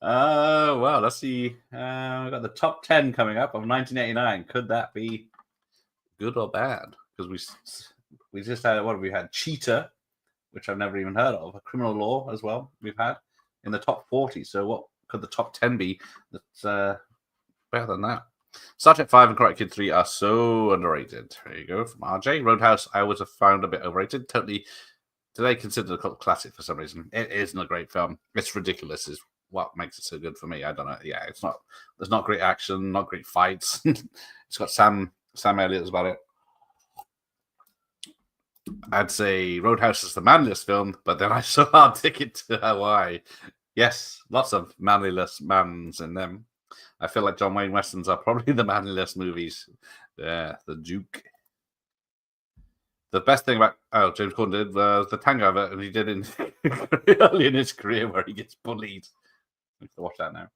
Well, let's see. We've got the top 10 coming up of 1989. Could that be good or bad? Because we just had, what have we had? Cheetah, which I've never even heard of. A Criminal Law as well, we've had in the top 40. So what could the top 10 be that's better than that? Star Trek 5 and Karate Kid 3 are so underrated. There you go, from RJ. Roadhouse, I always have found a bit overrated. Totally, today considered a cult classic for some reason. It isn't a great film. It's ridiculous is what makes it so good for me. I don't know. Yeah, it's not. There's not great action, not great fights. It's got Sam Elliott's about it. I'd say Roadhouse is the manliest film, but then I saw Hard Ticket to Hawaii. Yes, lots of manliless mans in them. I feel like John Wayne Westerns are probably the manliest movies. Yeah, The Duke. The best thing about James Corden did was the Tango, and he did in early in his career where he gets bullied. I have to watch that now.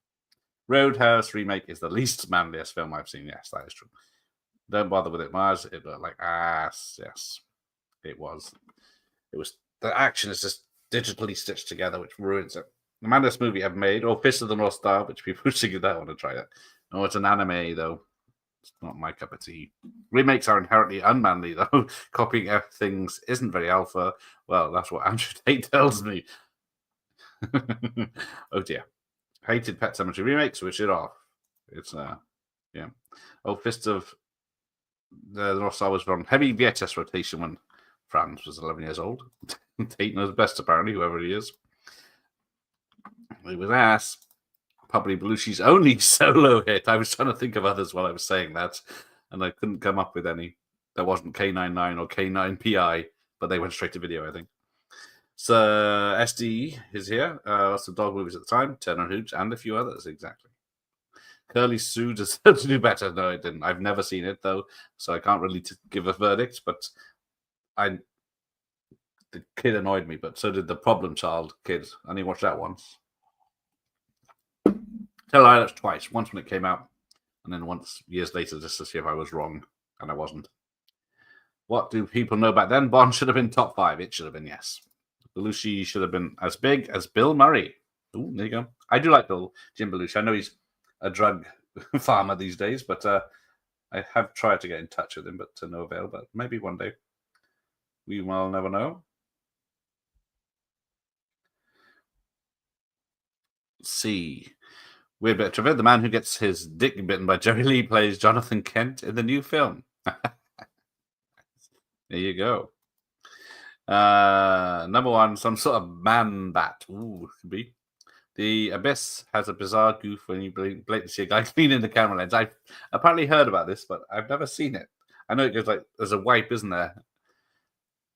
Roadhouse remake is the least manliest film I've seen. Yes, that is true. Don't bother with it, Mars. It looked like ass. Yes, it was. It was. The action is just digitally stitched together, which ruins it. The manliest movie I've made, or Fist of the North Star, which people should give that one a try. That. No, it's an anime though. It's not my cup of tea. Remakes are inherently unmanly though. Copying things isn't very alpha. Well, that's what Andrew Tate tells me. Oh dear. Hated Pet Sematary remake, switch it off. It's yeah. Oh, Fist of the North Star was on heavy VHS rotation when Franz was 11 years old. Tate knows best, apparently, whoever he is. It was ass. Probably Belushi's only solo hit. I was trying to think of others while I was saying that, and I couldn't come up with any. There wasn't K99 or K9PI, but they went straight to video, I think. So SD is here. Lots of dog movies at the time. Turner and Hooch, and a few others, exactly. Curly Sue deserved to do better. No, it didn't. I've never seen it, though, so I can't really give a verdict, but the kid annoyed me, but so did the Problem Child kid. I only watched that once. Tell Lilacs twice. Once when it came out, and then once years later just to see if I was wrong, and I wasn't. What do people know back then? Bond should have been top 5. It should have been, yes. Belushi should have been as big as Bill Murray. Ooh, there you go. I do like Jim Belushi. I know he's a drug farmer these days, but I have tried to get in touch with him, but to no avail. But maybe one day. We will never know. C. Weird bit of trivia. The man who gets his dick bitten by Jerry Lee plays Jonathan Kent in the new film. There you go. Number 1, some sort of man bat. Ooh, could be. The Abyss has a bizarre goof when you blatantly see a guy cleaning the camera lens. I've apparently heard about this, but I've never seen it. I know it goes like, there's a wipe, isn't there?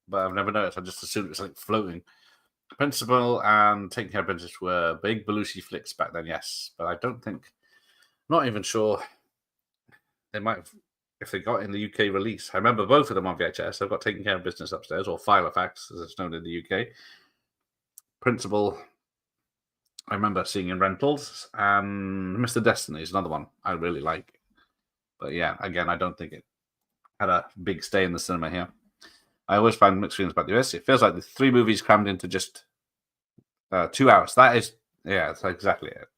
But I've never noticed. I just assumed it's like floating. Principal and Taking Care of Business were big Belushi flicks back then, yes. But I don't think, not even sure they might have, if they got in the UK release. I remember both of them on VHS. I've got Taking Care of Business upstairs, or Filofax, as it's known in the UK. Principal, I remember seeing in rentals. And Mr. Destiny is another one I really like. But yeah, again, I don't think it had a big stay in the cinema here. I always find mixed feelings about the US. It feels like the 3 movies crammed into just 2 hours. That is, yeah, that's exactly it.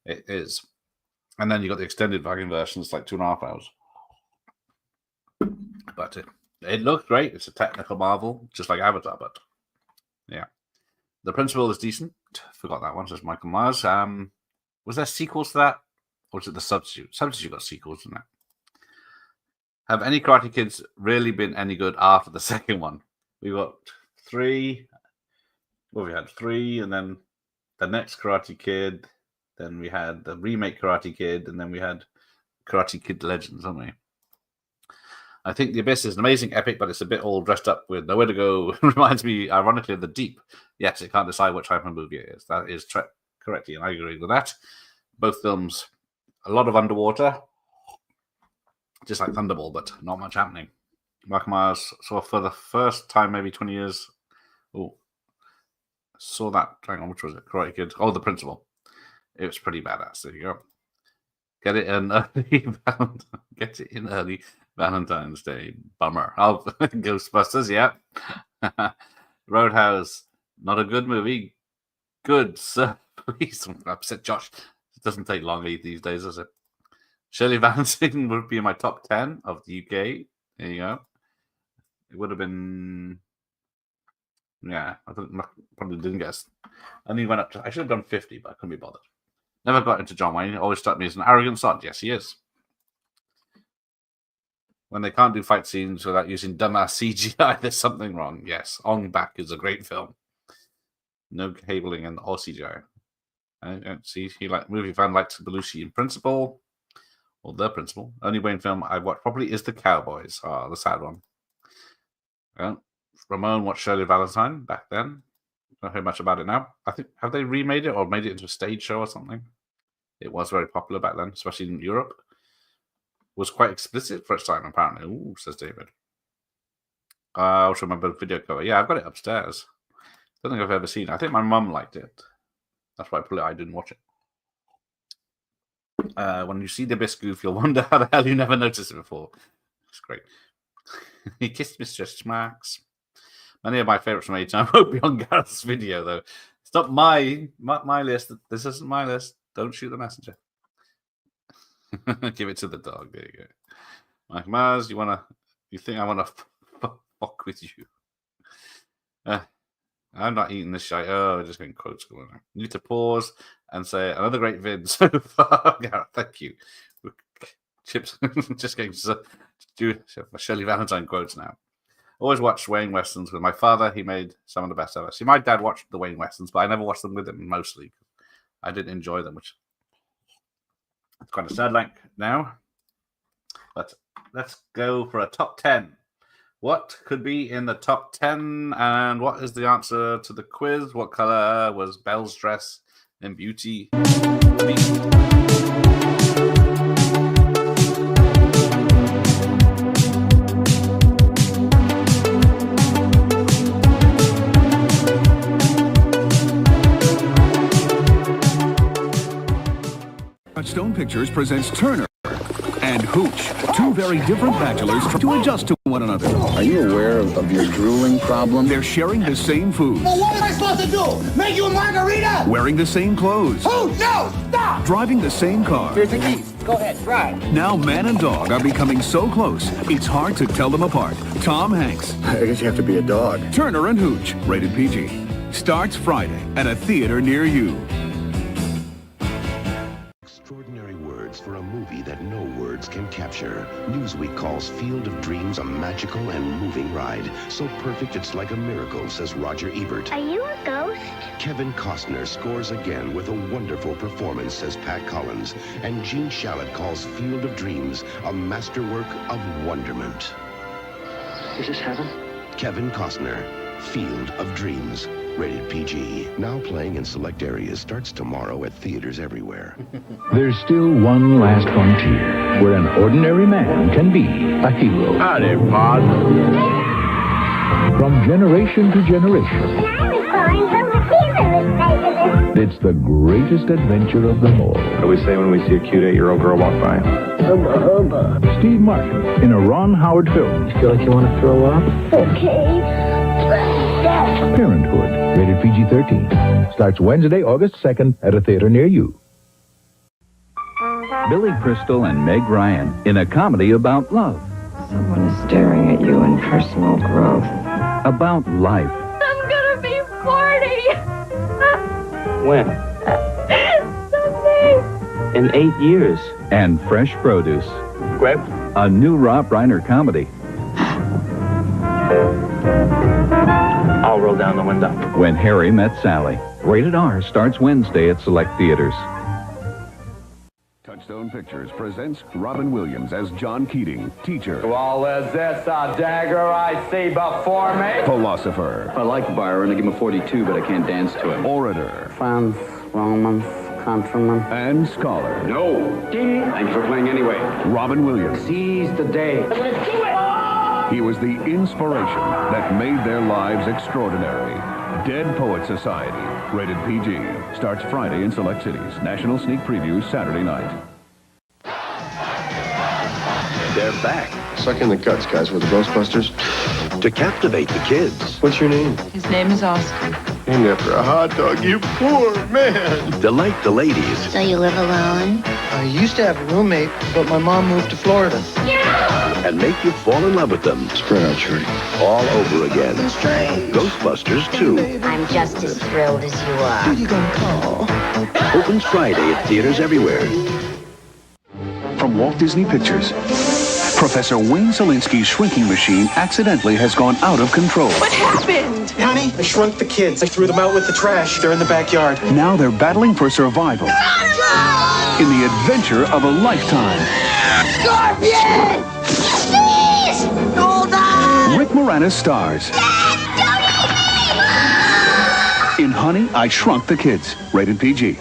It is. And then you got the extended fucking version. It's like 2.5 hours. But it looked great. It's a technical marvel, just like Avatar. But yeah, The Principal is decent. Forgot that one. Says Michael Myers. Was there sequels to that, or was it The Substitute? Substitute got sequels, didn't it? Have any Karate Kids really been any good after the second one? We got 3. Well, we had 3, and then the next Karate Kid. Then we had the remake Karate Kid, and then we had Karate Kid Legends, haven't we? I think The Abyss is an amazing epic, but it's a bit all dressed up with nowhere to go. Reminds me, ironically, of The Deep. Yes, it can't decide what type of movie it is. That is correct, Ian. I agree with that. Both films, a lot of underwater, just like Thunderball, but not much happening. Michael Myers saw for the first time, maybe 20 years. Oh, saw that. Hang on, which was it? Karate Kid. Oh, The Principal. It was pretty badass. There you go. Get it in early Valentine's Day. Bummer. Oh, Ghostbusters, yeah. Roadhouse, not a good movie. Good, sir. Please don't upset Josh. It doesn't take long these days, does it? Shirley Valentine would be in my top 10 of the UK. There you go. It would have been... Yeah, I probably didn't guess. I only went up to... I should have done 50, but I couldn't be bothered. Never got into John Wayne. He always struck me as an arrogant sod. Yes, he is. When they can't do fight scenes without using dumbass CGI, there's something wrong. Yes, Ong Bak is a great film. No cabling and all CGI. I don't see. Movie fan likes Belushi in Principal. Or The Principal. Only Wayne film I've watched probably is The Cowboys. Oh, the sad one. Well, Ramon watched Shirley Valentine back then. Don't hear much about it now. I think, have they remade it or made it into a stage show or something? It was very popular back then, especially in Europe. Was quite explicit for its time, apparently. Ooh, says David. I also remember the video cover. Yeah, I've got it upstairs. Don't think I've ever seen it. I think my mum liked it. That's why I didn't watch it. When you see the Abyss goof, you'll wonder how the hell you never noticed it before. It's great. He kissed Mr. Max. Many of my favorites from age time won't be on Gareth's video, though. It's not my list. This isn't my list. Don't shoot the messenger. Give it to the dog. There you go. Mike Mars, you think I want to fuck with you? I'm not eating this shit. Oh, just getting quotes going on. You need to pause and say another great vid so far. Gareth, thank you. Chips, just getting to do Shirley Valentine quotes now. Always watched Wayne Westerns with my father. He made some of the best ever. See, my dad watched the Wayne Westerns, but I never watched them with him mostly. I didn't enjoy them, which it's kind of sad like now. But let's go for a top 10. What could be in the top 10? And what is the answer to the quiz? What color was Belle's dress in Beauty? Touchstone Pictures presents Turner and Hooch, two very different bachelors trying to adjust to one another. Are you aware of your drooling problem? They're sharing the same food. Well, what am I supposed to do? Make you a margarita? Wearing the same clothes. Oh, no! Stop! Driving the same car. Here's the keys. Go ahead, drive. Now man and dog are becoming so close, it's hard to tell them apart. Tom Hanks. I guess you have to be a dog. Turner and Hooch, rated PG. Starts Friday at a theater near you. For a movie that no words can capture. Newsweek calls Field of Dreams a magical and moving ride. So perfect it's like a miracle, says Roger Ebert. Are you a ghost? Kevin Costner scores again with a wonderful performance, says Pat Collins. And Gene Shalit calls Field of Dreams a masterwork of wonderment. Is this heaven? Kevin Costner, Field of Dreams. Rated PG. Now playing in select areas. Starts tomorrow at theaters everywhere. There's still one last frontier where an ordinary man can be a hero. Howdy, Pod. From generation to generation. It's the greatest adventure of them all. What do we say when we see a cute 8-year-old girl walk by? Hubba, hubba. Steve Martin in a Ron Howard film. Feel like you want to throw up? Okay. Parenthood, rated PG-13. Starts Wednesday, August 2nd at a theater near you. Billy Crystal and Meg Ryan in a comedy about love. Someone is staring at you in personal growth. About life. I'm gonna be 40! When? Someday! In 8 years. And fresh produce. Grape? A new Rob Reiner comedy. I'll roll down the window. When Harry Met Sally. Rated R starts Wednesday at select theaters. Touchstone Pictures presents Robin Williams as John Keating, teacher. Well, is this a dagger I see before me? Philosopher. I like Byron. I give him a 42, but I can't dance to him. Orator. Franz Roman, countryman. And scholar. No. Thanks for playing anyway. Robin Williams. Seize the day. He was the inspiration that made their lives extraordinary. Dead Poet Society, rated PG, starts Friday in select cities. National sneak previews Saturday night. They're back Suck in the guts, guys. We're the Ghostbusters. to captivate the kids, What's your name? His name is Oscar. Named after a hot dog. You poor man. delight the ladies, So you live alone? I used to have a roommate, but my mom moved to Florida. and make you fall in love with them Spread out, Shorty. all over again. Ghostbusters 2 I'm just as thrilled as you are. Who you gonna call? opens Friday at theaters everywhere. From Walt Disney Pictures, Professor Wayne Selinsky's shrinking machine accidentally has gone out of control. What happened? Honey, I shrunk the kids. I threw them out with the trash. They're in the backyard. Now they're battling for survival in the adventure of a lifetime. Scorpion! Please! Hold on! Rick Moranis stars in Honey, I Shrunk the Kids, rated PG.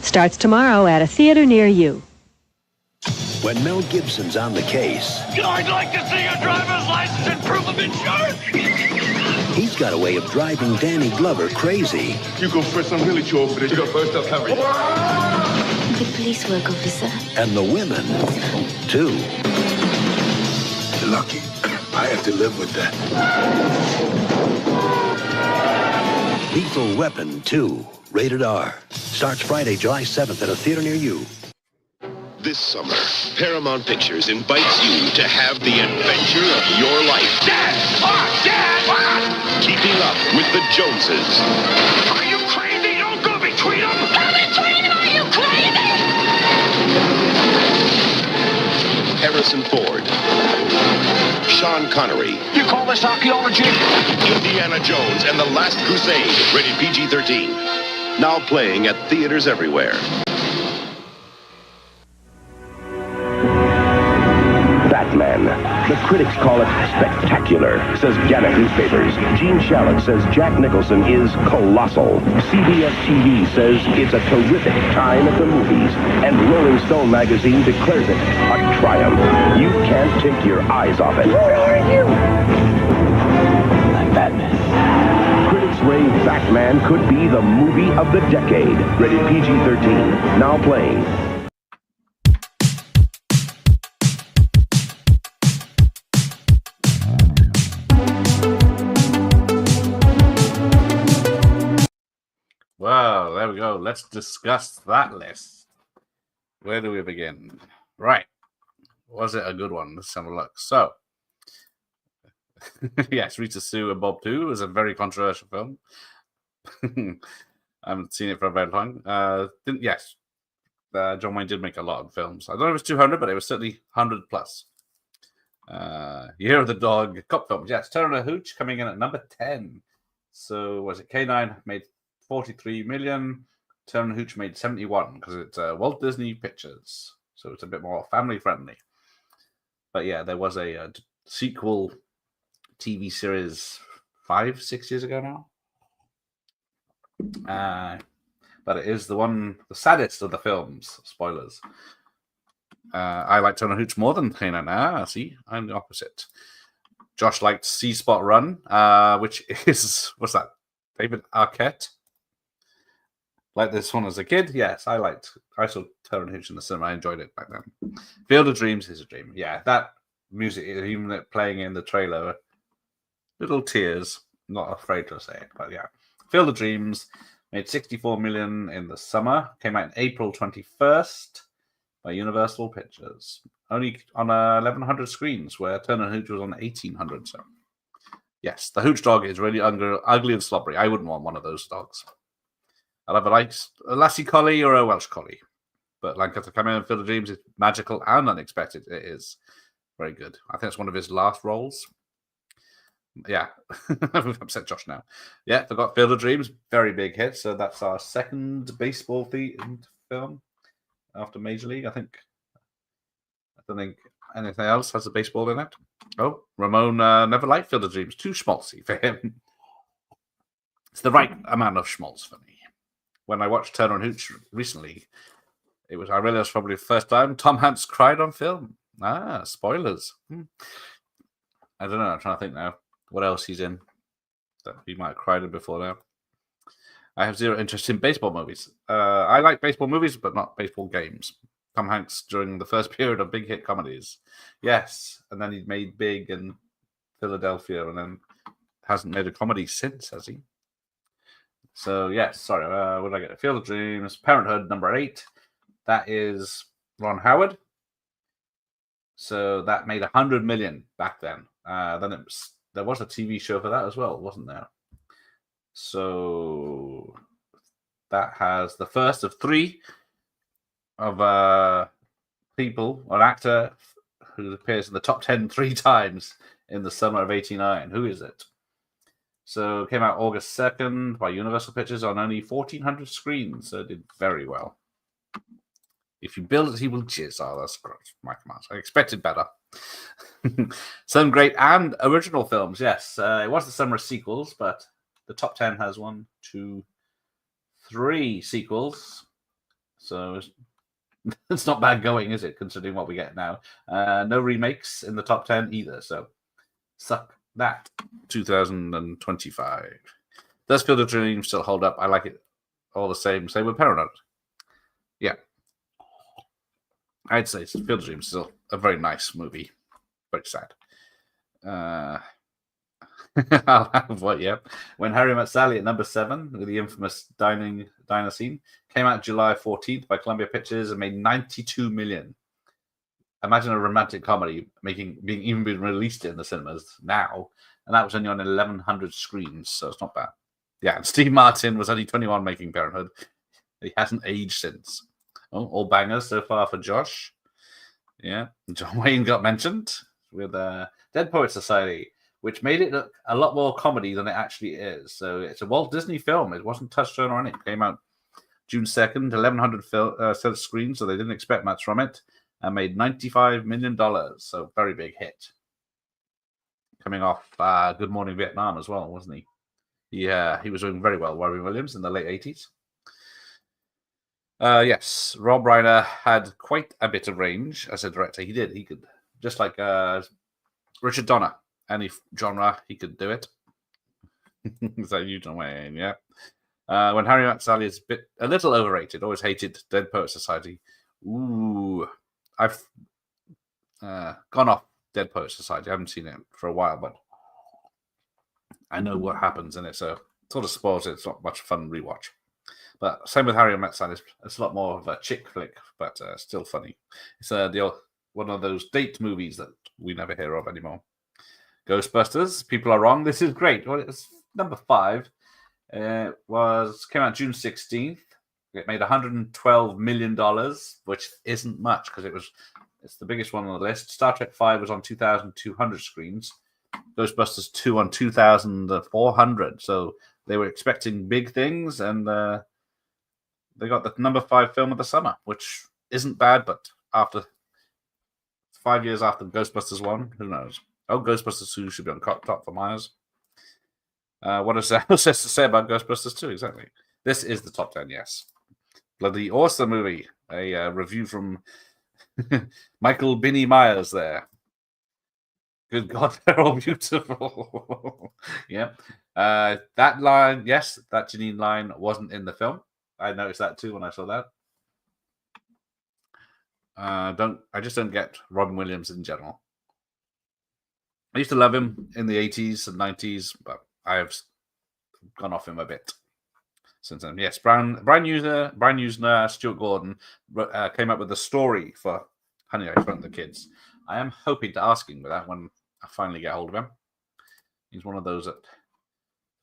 Starts tomorrow at a theater near you. When Mel Gibson's on the case, I'd like to see a driver's license and proof of insurance. he's got a way of driving Danny Glover crazy. You go first. I'm really too old for this. You go first. I'll cover you. The police work officer. And the women, too. You're lucky. I have to live with that. Lethal Weapon 2, rated R. Starts Friday, July 7th at a theater near you. This summer, Paramount Pictures invites you to have the adventure of your life. Dad! Dad! Keeping up with the Joneses. Are you crazy? Don't go between them! Go between them! Are you crazy? Harrison Ford. Sean Connery. You call this archaeology? Indiana Jones and the Last Crusade. Rated PG-13. Now playing at theaters everywhere. Batman. The critics call it spectacular, says Gannett Newspapers. Gene Shalit says Jack Nicholson is colossal. CBS TV says it's a terrific time at the movies. And Rolling Stone magazine declares it a triumph. You can't take your eyes off it. Where are you? I'm Batman. Critics rave Batman could be the movie of the decade. Rated PG-13. Now playing. Well, there we go. Let's discuss that list. Where do we begin? Right. Was it a good one? Let's have a look. So, yes, Rita Sue and Bob 2 was a very controversial film. I haven't seen it for a very long time. John Wayne did make a lot of films. I don't know if it was 200, but it was certainly 100 plus. Year of the Dog, cop films. Yes, Turner and Hooch coming in at number 10. So, was it K9 made 43 million. Turner and Hooch made 71 because it's Walt Disney Pictures, so it's a bit more family friendly. But yeah, there was a sequel TV series 5-6 years ago now. But it is the saddest of the films. Spoilers. I like Turner and Hooch more than K9. See, I'm the opposite. Josh liked Sea Spot Run, which is what's that? David Arquette. Like this one as a kid, yes, I saw Turner and Hooch in the cinema. I enjoyed it back then. Field of Dreams is a dream. Yeah, that music, even playing in the trailer, little tears. Not afraid to say it, but yeah. Field of Dreams made 64 million in the summer. Came out in April 21st by Universal Pictures. Only on 1,100 screens, where Turner and Hooch was on 1,800. So, yes, the Hooch dog is really ugly and slobbery. I wouldn't want one of those dogs. I'll have a Lassie Collie or a Welsh Collie. But Lancaster coming in Field of Dreams is magical and unexpected. It is very good. I think it's one of his last roles. Yeah, I've upset Josh now. Yeah, forgot Field of Dreams, very big hit. So that's our second baseball themed film after Major League. I don't think anything else has a baseball in it. Oh, Ramon never liked Field of Dreams. Too schmaltzy for him. It's the right amount of schmaltz for me. when I watched Turner and Hooch recently, I realized probably the first time Tom Hanks cried on film. Spoilers. I don't know. I'm trying to think now what else he's in that he might have cried in before now. I have zero interest in baseball movies. I like baseball movies, but not baseball games. Tom Hanks during the first period of big hit comedies. Yes. And then he made Big and Philadelphia, and then hasn't made a comedy since, has he? So, yes, sorry. What did I get? Field of Dreams, Parenthood, number 8. That is Ron Howard. So that made 100 million back then. Then there was a TV show for that as well, wasn't there? So that has the first of 3 of people, an actor who appears in the top 10 3 times in the summer of '89. Who is it? So it came out August 2nd by Universal Pictures on only 1,400 screens. So it did very well. If you build it, he will jizz. Oh, that's my command. I expected better. Some great and original films. Yes, it was the summer of sequels, but the top 10 has 1, 2, 3 sequels. So it's not bad going, is it, considering what we get now? No remakes in the top 10 either. So suck that. 2025. Does Field of Dreams still hold up? I like it all the same. Same with Paranoid. Yeah. I'd say Field of Dreams is still a very nice movie. Very sad. I'll have what, yeah. When Harry Met Sally at number 7, with the infamous diner scene, came out July 14th by Columbia Pictures and made 92 million. Imagine a romantic comedy being released in the cinemas now, and that was only on 1,100 screens, so it's not bad. Yeah, and Steve Martin was only 21 making Parenthood. He hasn't aged since. Oh, all bangers so far for Josh. Yeah, John Wayne got mentioned with Dead Poets Society, which made it look a lot more comedy than it actually is. So it's a Walt Disney film. It wasn't Touchstone or anything. It came out June 2nd, 1,100 screens, so they didn't expect much from it, and made $95 million. So very big hit. Coming off Good Morning Vietnam as well, wasn't he? Yeah, he was doing very well, Robin Williams, in the late 80s. Yes, Rob Reiner had quite a bit of range as a director. He could, just like Richard Donner, any genre, he could do it. Is that you, John Wayne? Yeah. When Harry Met Sally is a little overrated, always hated Dead Poets Society. Ooh, I've gone off Dead Poets Society. I haven't seen it for a while, but I know what happens in it, so it sort of spoils it. It's not much fun to rewatch. But same with Harry Met Sally. It's a lot more of a chick flick, but still funny. It's one of those date movies that we never hear of anymore. Ghostbusters, people are wrong. This is great. Well, it's number 5. Came out June 16th. It made $112 million, which isn't much because it's the biggest one on the list. Star Trek 5 was on 2,200 screens. Ghostbusters 2 on 2,400. So they were expecting big things, and they got the number 5 film of the summer, which isn't bad, but after 5 years after Ghostbusters 1, who knows? Oh, Ghostbusters 2 should be on top for Myers. What else to say about Ghostbusters 2? Exactly. This is the top 10, yes. Bloody awesome movie. A review from Michael Binnie Myers there. Good God, they're all beautiful. Yeah. That line, yes, that Janine line wasn't in the film. I noticed that too when I saw that. I just don't get Robin Williams in general. I used to love him in the 80s and 90s, but I have gone off him a bit since then. Yes, Brian Usner, Stuart Gordon came up with the story for Honey, I Shrunk the Kids. I am hoping to ask him with that when I finally get hold of him. He's one of those that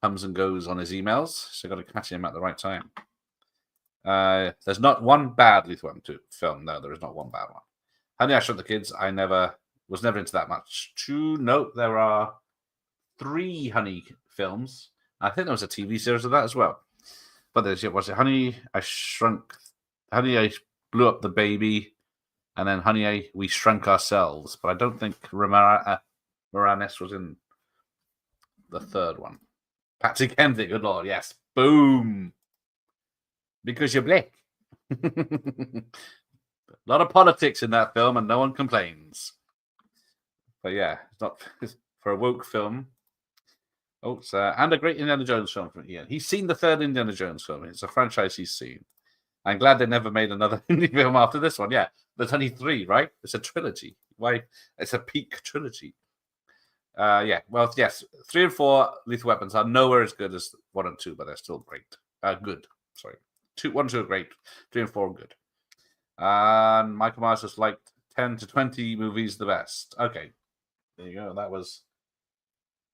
comes and goes on his emails, so I've got to catch him at the right time. There's not one bad Lethal Weapon film. No, there is not one bad one. Honey, I Shrunk the Kids, I was never into that much. To note, there are 3 Honey films. I think there was a TV series of that as well. But was it Honey, I Blew Up the Baby, and then Honey, We Shrunk Ourselves. But I don't think Moranis was in the third one. Patsy Kensit, good lord, yes. Boom. Because you're black. A lot of politics in that film, and no one complains. But yeah, it's not for a woke film. Oh, it's, and a great Indiana Jones film from Ian. He's seen the third Indiana Jones film. It's a franchise he's seen. I'm glad they never made another indie film after this one. Yeah, there's only 3, right? It's a trilogy. Why? It's a peak trilogy. Yeah, well, yes, 3 and 4 Lethal Weapons are nowhere as good as 1 and 2, but they're still great. Good. Sorry. 1 and 2 are great. 3 and 4 are good. And Michael Myers has liked 10 to 20 movies the best. Okay. There you go. That was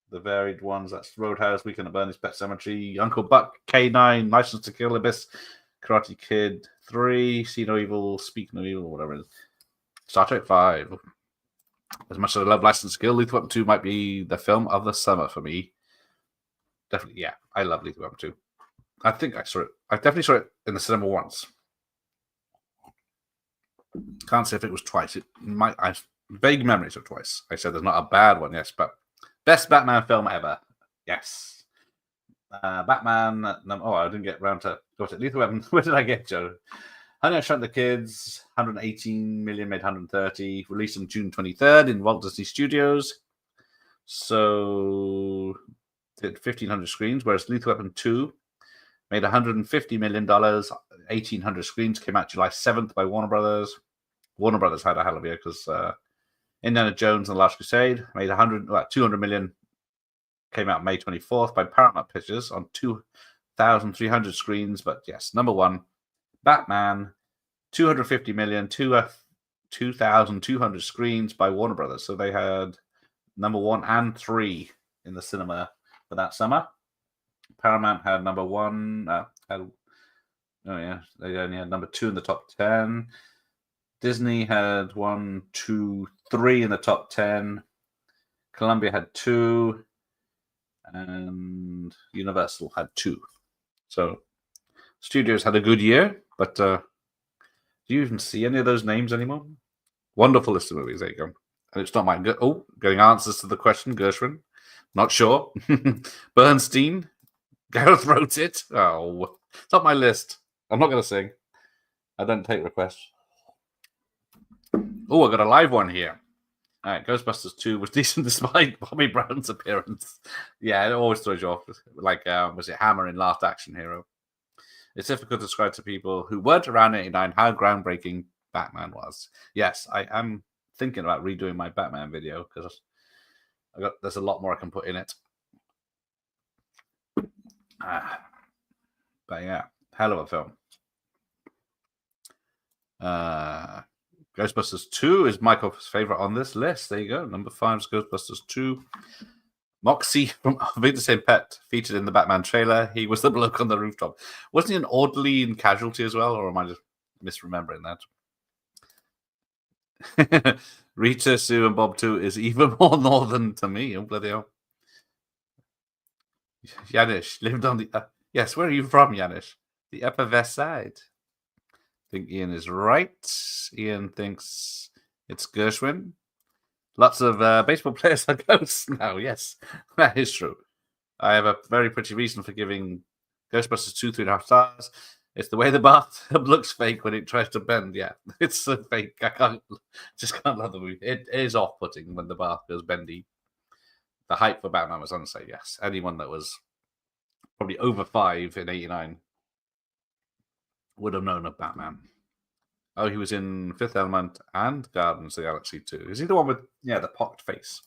the varied ones. That's Roadhouse, Weekend at Bernie's, Pet Sematary, Uncle Buck, K9, License to Kill, Abyss, Karate Kid 3, See No Evil, Speak No Evil, whatever it is. Star Trek 5. As much as I love License to Kill, Lethal Weapon 2 might be the film of the summer for me. Definitely, yeah. I love Lethal Weapon 2. I think I saw it. I definitely saw it in the cinema once. Can't say if it was twice. I have vague memories of twice. I said there's not a bad one, yes, but best Batman film ever. Yes. Batman. I didn't get round to go to Lethal Weapon. Where did I get, Joe? Honey, I Shrunk the Kids. 118 million, made 130. Released on June 23rd in Walt Disney Studios. So did 1,500 screens, whereas Lethal Weapon 2 made $150 million. 1,800 screens. Came out July 7th by Warner Brothers. Warner Brothers had a hell of a year because Indiana Jones and the Last Crusade made 200 million. Came out May 24th by Paramount Pictures on 2,300 screens. But yes, number 1, Batman, 250 million, 2,200 screens by Warner Brothers. So they had number 1 and 3 in the cinema for that summer. Paramount had number 1. They only had number 2 in the top 10. Disney had 1, 2, 3 in the top 10. Columbia had 2. And Universal had 2. So studios had a good year, but do you even see any of those names anymore? Wonderful list of movies. There you go. And it's not mine. Getting answers to the question, Gershwin. Not sure. Bernstein. Gareth wrote it. Oh, it's not my list. I'm not going to sing. I don't take requests. Oh, I got a live one here. All right, Ghostbusters 2 was decent despite Bobby Brown's appearance. Yeah, it always throws you off. Like, was it Hammer in Last Action Hero? It's difficult to describe to people who weren't around in '89 how groundbreaking Batman was. Yes, I am thinking about redoing my Batman video because there's a lot more I can put in it. But yeah, hell of a film. Ghostbusters 2 is Michael's favorite on this list. There you go. Number 5 is Ghostbusters 2. Moxie from Being the Same Pet featured in the Batman trailer. He was the bloke on the rooftop. Wasn't he an orderly in Casualty as well? Or am I just misremembering that? Rita, Sue, and Bob 2 is even more northern to me. Oh, bloody hell. Yanish lived on the... yes, where are you from, Yanish? The Upper West Side. I think Ian is right. Ian thinks it's Gershwin. Lots of baseball players are ghosts now. Yes, that is true. I have a very pretty reason for giving Ghostbusters 2 3.5 stars. It's the way the bathtub looks fake when it tries to bend. Yeah, it's so fake. I can't love the movie. It is off-putting when the bath goes bendy. The hype for Batman was unsafe. Yes, anyone that was probably over 5 in '89 would have known of Batman. Oh, he was in Fifth Element and Guardians of the Galaxy 2. Is he the one with, the pocked face?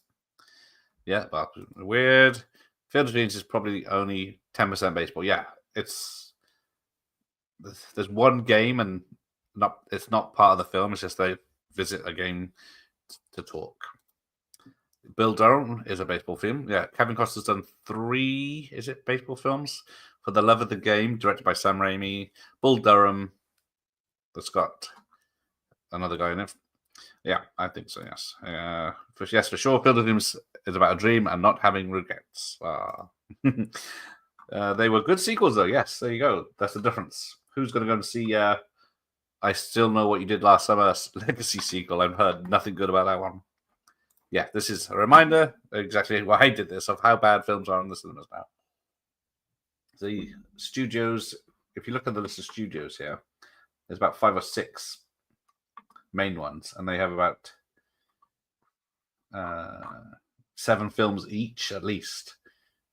Yeah, but weird. Field of Dreams is probably only 10% baseball. Yeah, there's one game and it's not part of the film. It's just they visit a game to talk. Bill Durham is a baseball film. Yeah, Kevin Costner's done 3, baseball films? For the Love of the Game, directed by Sam Raimi. Bull Durham, that's got another guy in it. Yeah, I think so, yes. For sure, Field of Dreams is about a dream and not having regrets. They were good sequels, though. Yes, there you go. That's the difference. Who's going to go and see I Still Know What You Did Last Summer Legacy sequel? I've heard nothing good about that one. Yeah, this is a reminder exactly why I did this, of how bad films are in the cinemas now. The studios if you look at the list of studios here, there's about 5 or 6 main ones, and they have about 7 films each, at least,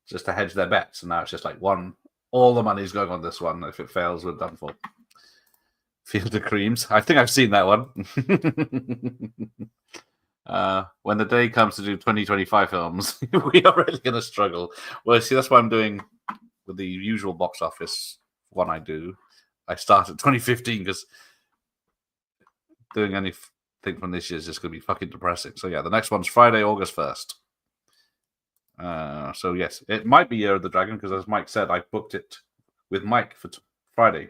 just to hedge their bets. And now it's just like one. All the money's going on this one. If it fails, we're done for. Field of Creams. I think I've seen that one. When the day comes to do 2025 films, we are really going to struggle. Well, see, that's what I'm doing with the usual box office one I do. I started 2015 because doing anything from this year is just going to be fucking depressing. So yeah, the next one's Friday, August 1st. So yes, it might be Year of the Dragon because, as Mike said, I booked it with Mike for Friday,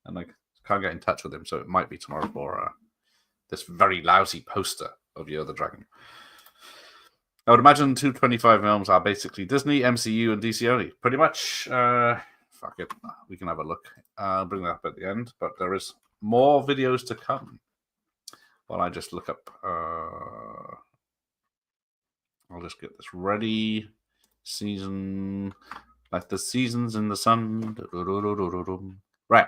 and I can't get in touch with him, so it might be tomorrow for this very lousy poster of Year of the Dragon. I would imagine 225 films are basically Disney, MCU, and DC only. Pretty much. Fuck it. We can have a look. I'll bring that up at the end, but there is more videos to come. While I just look up... I'll just get this ready. Season... Like the seasons in the sun. Right.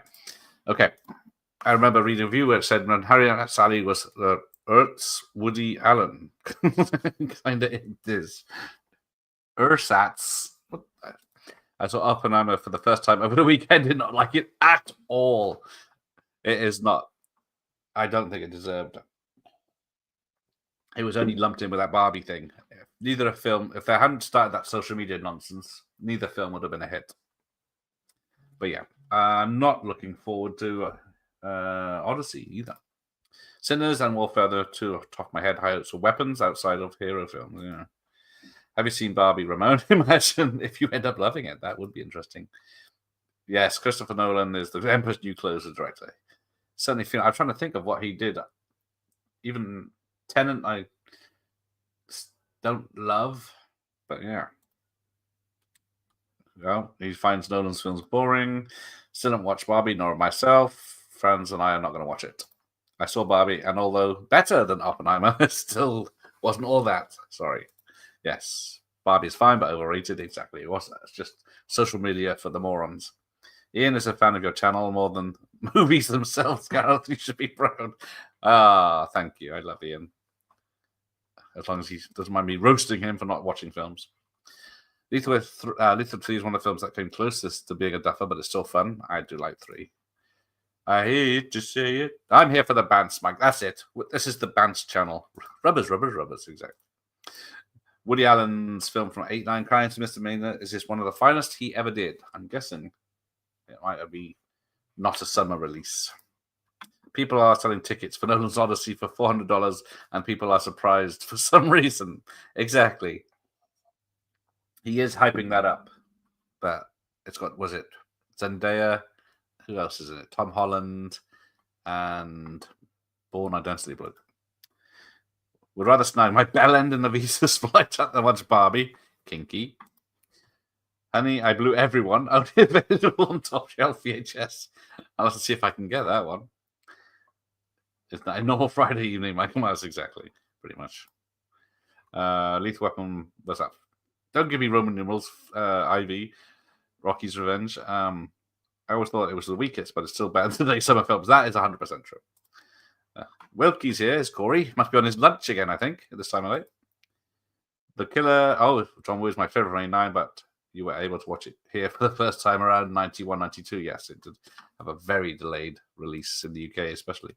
Okay. I remember reading a review where it said when Harry and Sally was Earth's Woody Allen. Kind of it is. Ersatz. I saw Oppenheimer for the first time over the weekend. Did not like it at all. It is not. I don't think it deserved. It was only lumped in with that Barbie thing. Neither a film, if they hadn't started that social media nonsense, neither film would have been a hit. But yeah, I'm not looking forward to Odyssey either. Sinners and Warfare, the two off the top of my head, high hopes for weapons outside of hero films. Yeah. Have you seen Barbie, Ramon? Imagine if you end up loving it. That would be interesting. Yes, Christopher Nolan is the Emperor's New Clothes director. Certainly feel. I'm trying to think of what he did. Even Tenet, I don't love, but yeah. Well, he finds Nolan's films boring. Still haven't watched Barbie, nor myself. Franz and I are not going to watch it. I saw Barbie, and although better than Oppenheimer, it still wasn't all that. Sorry. Yes, Barbie's fine, but overrated. Exactly. It was. It's just social media for the morons. Ian is a fan of your channel more than movies themselves, Gareth. You should be proud. Thank you. I love Ian. As long as he doesn't mind me roasting him for not watching films. Lethal 3 is one of the films that came closest to being a duffer, but it's still fun. I do like 3. I hate to say it. I'm here for the Bants, Mike. That's it. This is the Bants channel. Rubbers, exactly. Woody Allen's film from 8-9, Crying to Mr. Maynard, is this one of the finest he ever did? I'm guessing it might be not a summer release. People are selling tickets for Nolan's Odyssey for $400, and people are surprised for some reason. Exactly. He is hyping that up, but it's got, was it Zendaya? Who else is in it? Tom Holland and Bourne Identity Bloke. Would rather snag my bell end in the Visa's flight than watch Barbie. Kinky. Honey, I blew everyone. Only available on Top Shelf VHS. I'll have to see if I can get that one. It's not a normal Friday evening, Michael Myers, exactly. Pretty much. Lethal Weapon, what's that? Don't give me Roman numerals, IV. Rocky's Revenge. I always thought it was the weakest, but it's still better than the summer films. That is 100% true. Wilkie's here is Corey. Must be on his lunch again, I think, at this time of night. The Killer. Oh, John Woo is my favorite 99, but you were able to watch it here for the first time around 91, 92. Yes, it did have a very delayed release in the UK, especially.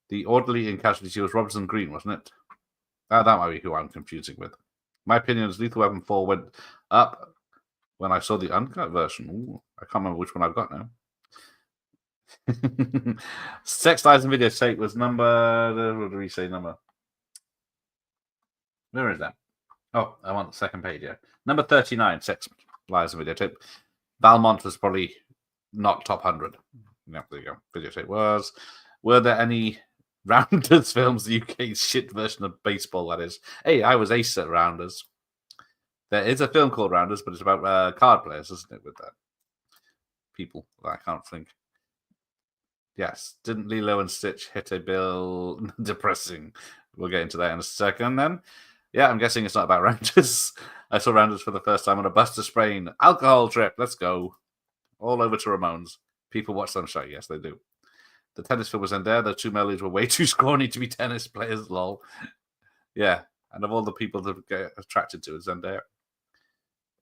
The Orderly in Casualty was Robinson Green, wasn't it? That might be who I'm confusing with. My opinion is Lethal Weapon 4 went up when I saw the uncut version. Ooh, I can't remember which one I've got now. Sex, Lies, and Videotape was number... What do we say number? Where is that? Oh, I want the second page, yeah. Number 39, Sex, Lies, and Videotape. Valmont was probably not top 100. Yeah, there you go. Videotape was. Were there any Rounders films, the UK's shit version of baseball, that is? Hey, I was ace at Rounders. There is a film called Rounders, but it's about card players, isn't it, with that? People, I can't think. Yes, didn't Lilo and Stitch hit a bill? Depressing. We'll get into that in a second then. Yeah, I'm guessing it's not about Rounders. I saw Rounders for the first time on a bus to Spain. Alcohol trip, let's go. all over to Ramones. People watch them show. Yes, they do. The tennis film was in there. The two Mellies were way too scrawny to be tennis players. Lol. Yeah, and of all the people to get attracted to, is Zendaya.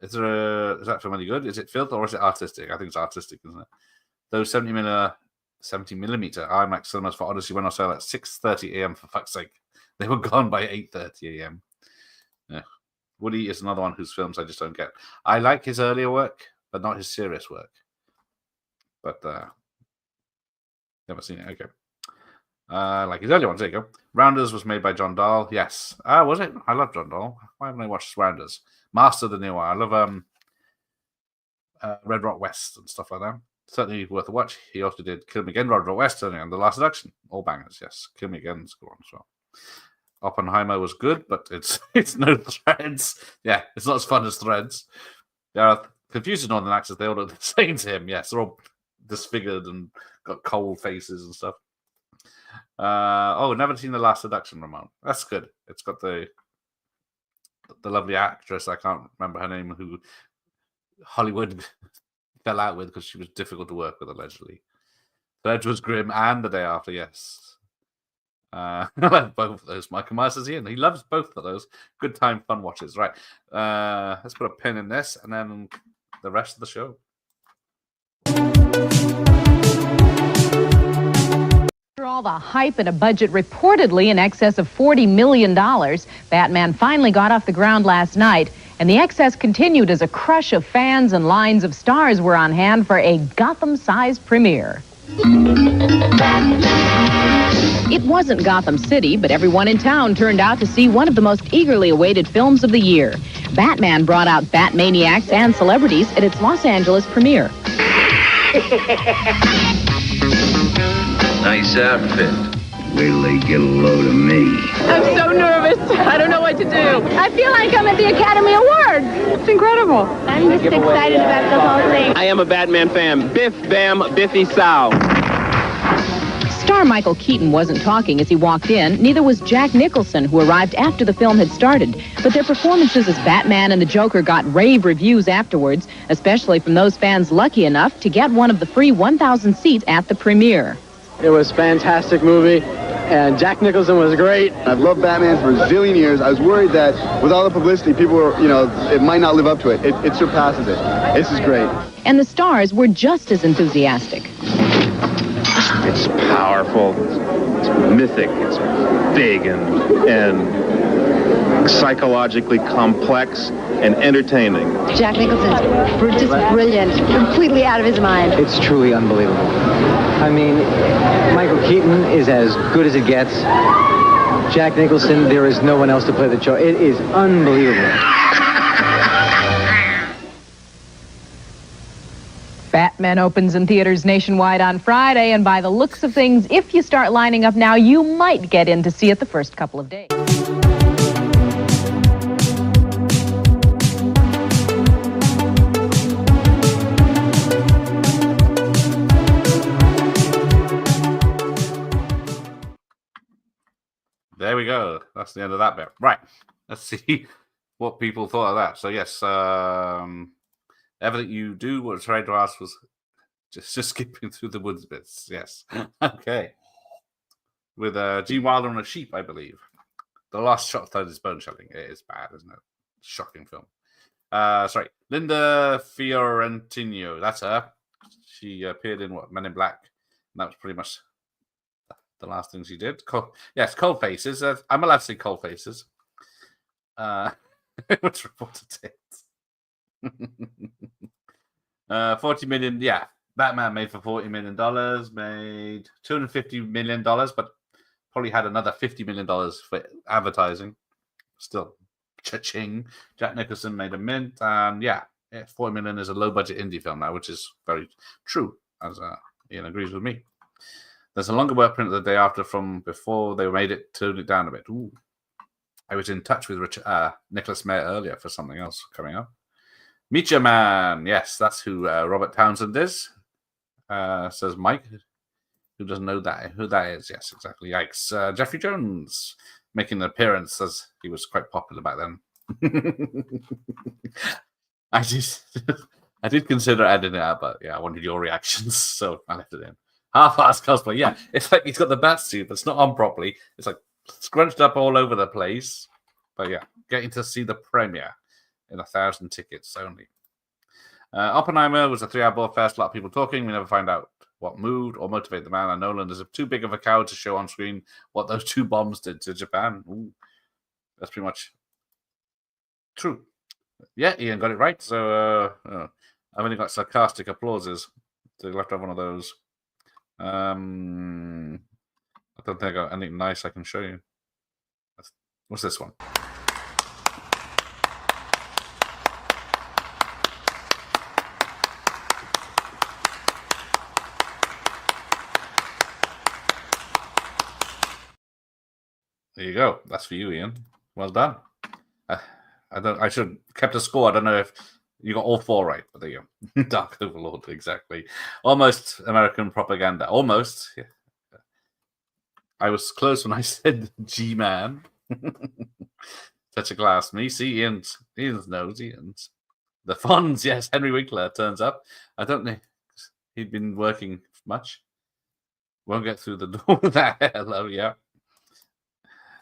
Is that film any good? Is it filth or is it artistic? I think it's artistic, isn't it? Those 70 millimeter IMAX cinemas for Odyssey went on sale at 6:30 a.m. for fuck's sake. They were gone by 8:30 a.m. Yeah. Woody is another one whose films I just don't get. I like his earlier work, but not his serious work. But never seen it. Okay. Like his earlier ones. There you go. Rounders was made by John Dahl. Yes. Was it? I love John Dahl. Why haven't I watched Rounders? Master of the New One. I love Red Rock West and stuff like that. Certainly worth a watch. He also did Kill Me Again, Red Rock West, and The Last Seduction. All bangers, yes. Kill Me Again is a good one as well. Oppenheimer was good, but it's no Threads. Yeah, it's not as fun as Threads. There are confusing Northern accents. They all look the same to him. Yes, they're all disfigured and got cold faces and stuff. Never seen The Last Seduction, Ramon. That's good. It's got the lovely actress, I can't remember her name, who Hollywood fell out with because she was difficult to work with, allegedly. Threads was grim, and The Day After, yes. I like both of those. Michael Myers is in. He loves both of those. Good time, fun watches. Right. Let's put a pin in this, and then the rest of the show. After all the hype and a budget reportedly in excess of $40 million, Batman finally got off the ground last night, and the excess continued as a crush of fans and lines of stars were on hand for a Gotham-sized premiere. It wasn't Gotham City, but everyone in town turned out to see one of the most eagerly awaited films of the year. Batman brought out Batmaniacs and celebrities at its Los Angeles premiere. Nice outfit. Wait till they get a load of me. I'm so nervous. I don't know what to do. I feel like I'm at the Academy Awards. It's incredible. I'm just excited about the whole thing. I am a Batman fan. Biff, bam, Biffy, sow. Star Michael Keaton wasn't talking as he walked in. Neither was Jack Nicholson, who arrived after the film had started. But their performances as Batman and the Joker got rave reviews afterwards, especially from those fans lucky enough to get one of the free 1,000 seats at the premiere. It was a fantastic movie, and Jack Nicholson was great. I've loved Batman for a zillion years. I was worried that with all the publicity, people were, it might not live up to it. It surpasses it. This is great. And the stars were just as enthusiastic. It's powerful, it's mythic, it's big and psychologically complex and entertaining. Jack Nicholson's just brilliant, completely out of his mind. It's truly unbelievable. I mean, Michael Keaton is as good as it gets. Jack Nicholson, there is no one else to play the show. It is unbelievable. Batman opens in theaters nationwide on Friday, and by the looks of things, if you start lining up now, you might get in to see it the first couple of days. There we go. That's the end of that bit. Right. Let's see what people thought of that. So, yes, everything you do, what I tried to ask was just skipping through the woods bits. Yes. Okay. With Gene Wilder on a sheep, I believe. The last shot of his bone shelling. It is bad, isn't it? Shocking film. Sorry. Linda Fiorentino. That's her. She appeared in Men in Black. And that was pretty much the last thing she did. Yes, Cold Faces. I'm allowed to say Cold Faces. What's reported it? 40 million. Yeah, Batman made for $40 million, made $250 million, but probably had another $50 million for advertising. Still, cha-ching. Jack Nicholson made a mint, and $40 million is a low-budget indie film now, which is very true, as Ian agrees with me. There's a longer work print the day after from before they made it, toned it down a bit. Ooh. I was in touch with Nicholas Meyer earlier for something else coming up. Meet Your Man. Yes, that's who Robert Townsend is. Says Mike, who doesn't know who that is. Yes, exactly. Yikes. Jeffrey Jones making an appearance, as he was quite popular back then. I did consider adding it out, but yeah, I wanted your reactions, so I left it in. Half-assed cosplay, yeah. It's like he's got the bat suit, but it's not on properly. It's like scrunched up all over the place. But yeah, getting to see the premiere in 1,000 tickets only. Oppenheimer was a 3-hour blockbuster. A lot of people talking. We never find out what moved or motivated the man. And Nolan is too big of a coward to show on screen what those 2 bombs did to Japan. Ooh, that's pretty much true. Yeah, Ian got it right. So I've only got sarcastic applauses. So you'll have to have one of those. I don't think I got anything nice I can show you. What's this one? There you go. That's for you, Ian. Well done. I should have kept a score. I don't know if you got all 4 right, but there you go. Dark Overlord, exactly. Almost American propaganda. Almost. Yeah. I was close when I said G-Man. Such a class. Me, see, Ian's knows. Ian's. The Fonz, yes. Henry Winkler turns up. I don't know. He'd been working much. Won't get through the door with that. Hello, yeah.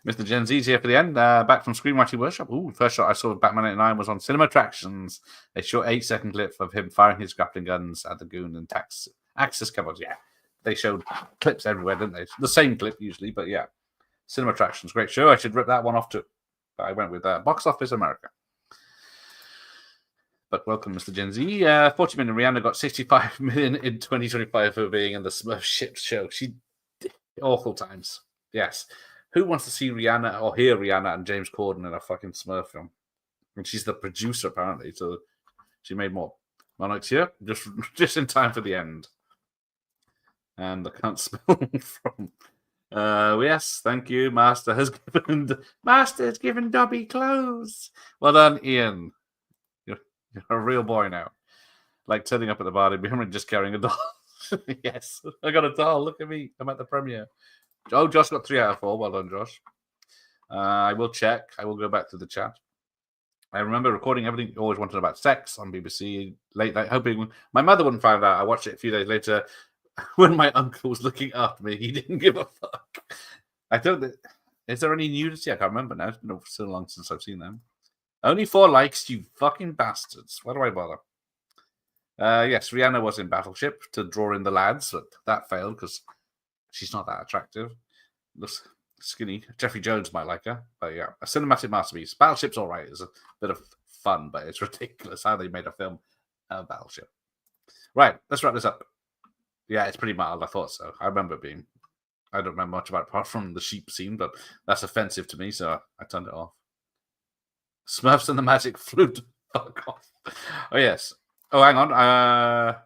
Mr. Gen Z's here for the end. Back from Screenwriting Workshop. Ooh, first shot I saw of Batman 89 was on Cinema Attractions. A short 8-second clip of him firing his grappling guns at the goon and Axis cupboards. Yeah, they showed clips everywhere, didn't they? The same clip usually, but yeah. Cinema Attractions, great show. I should rip that one off too. But I went with Box Office America. But welcome, Mr. Gen Z. 40 million. Rihanna got 65 million in 2025 for being in the Smurf shit show. She awful times. Yes. Who wants to see Rihanna or hear Rihanna and James Corden in a fucking Smurf film? And she's the producer, apparently, so she made more. Monarchs here, just in time for the end. And I can't spell from. Yes, thank you. Master has given Dobby clothes. Well done, Ian. You're a real boy now. Like turning up at the bar, and just carrying a doll. Yes, I got a doll. Look at me. I'm at the premiere. Oh, Josh got 3 out of 4. Well done, Josh. I will check. I will go back to the chat. I remember recording everything you always wanted about sex on BBC late night, hoping my mother wouldn't find out. I watched it a few days later when my uncle was looking after me. He didn't give a fuck. I don't. Is there any nudity? I can't remember now. It's been so long since I've seen them. Only 4 likes, you fucking bastards. Why do I bother? Yes, Rihanna was in Battleship to draw in the lads, but that failed because she's not that attractive. Looks skinny. Jeffrey Jones might like her, but yeah, a cinematic masterpiece. Battleship's all right. It's a bit of fun, but it's ridiculous how they made a film of Battleship. Right, let's wrap this up. Yeah, it's pretty mild. I thought so. I remember it being. I don't remember much about it apart from the sheep scene, but that's offensive to me, so I turned it off. Smurfs and the Magic Flute. Fuck off. Oh yes. Oh, hang on.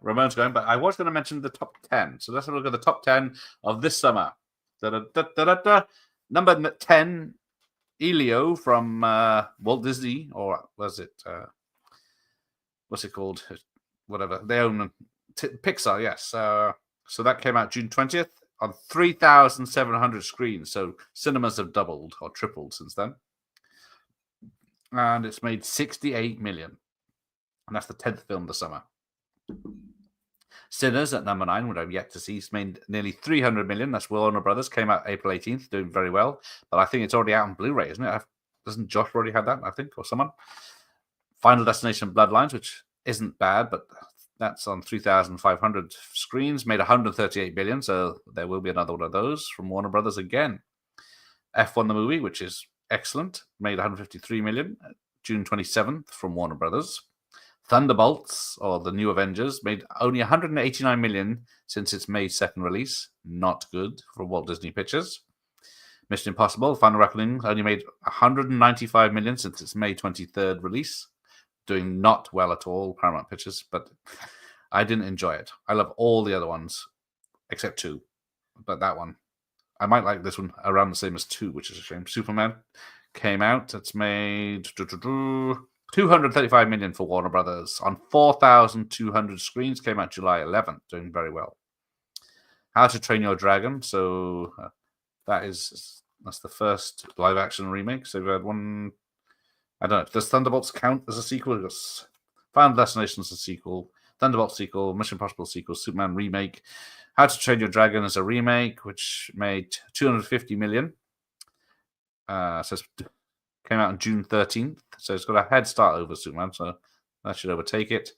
Ramon's going, but I was going to mention the top 10. So let's have a look at the top 10 of this summer. Number 10, Elio from Walt Disney, or was it? What's it called? Whatever. They own Pixar, yes. So that came out June 20th on 3,700 screens. So cinemas have doubled or tripled since then. And it's made 68 million. And that's the 10th film of the summer. Sinners at number 9, which I've yet to see, it's made nearly 300 million. That's Warner Brothers. Came out April 18th, doing very well. But I think it's already out on Blu-ray, isn't it? Doesn't Josh already have that, I think, or someone? Final Destination Bloodlines, which isn't bad, but that's on 3,500 screens, made 138 million. So there will be another one of those from Warner Brothers again. F1 the movie, which is excellent, made 153 million. June 27th from Warner Brothers. Thunderbolts, or the New Avengers, made only 189 million since its May 2nd release. Not good for Walt Disney Pictures. Mission Impossible, Final Reckoning, only made 195 million since its May 23rd release. Doing not well at all, Paramount Pictures, but I didn't enjoy it. I love all the other ones, except 2. But that one, I might like this one around the same as 2, which is a shame. Superman came out. It's made 235 million for Warner Brothers on 4,200 screens. Came out July 11th, doing very well. How to Train Your Dragon. So that's the first live action remake. So we've had one. I don't know. Does Thunderbolts count as a sequel? Because Final Destination's a sequel, Thunderbolt sequel, Mission Impossible sequel, Superman remake, How to Train Your Dragon is a remake, which made $250 million. So it came out on June 13th, so it's got a head start over Superman, so that should overtake it.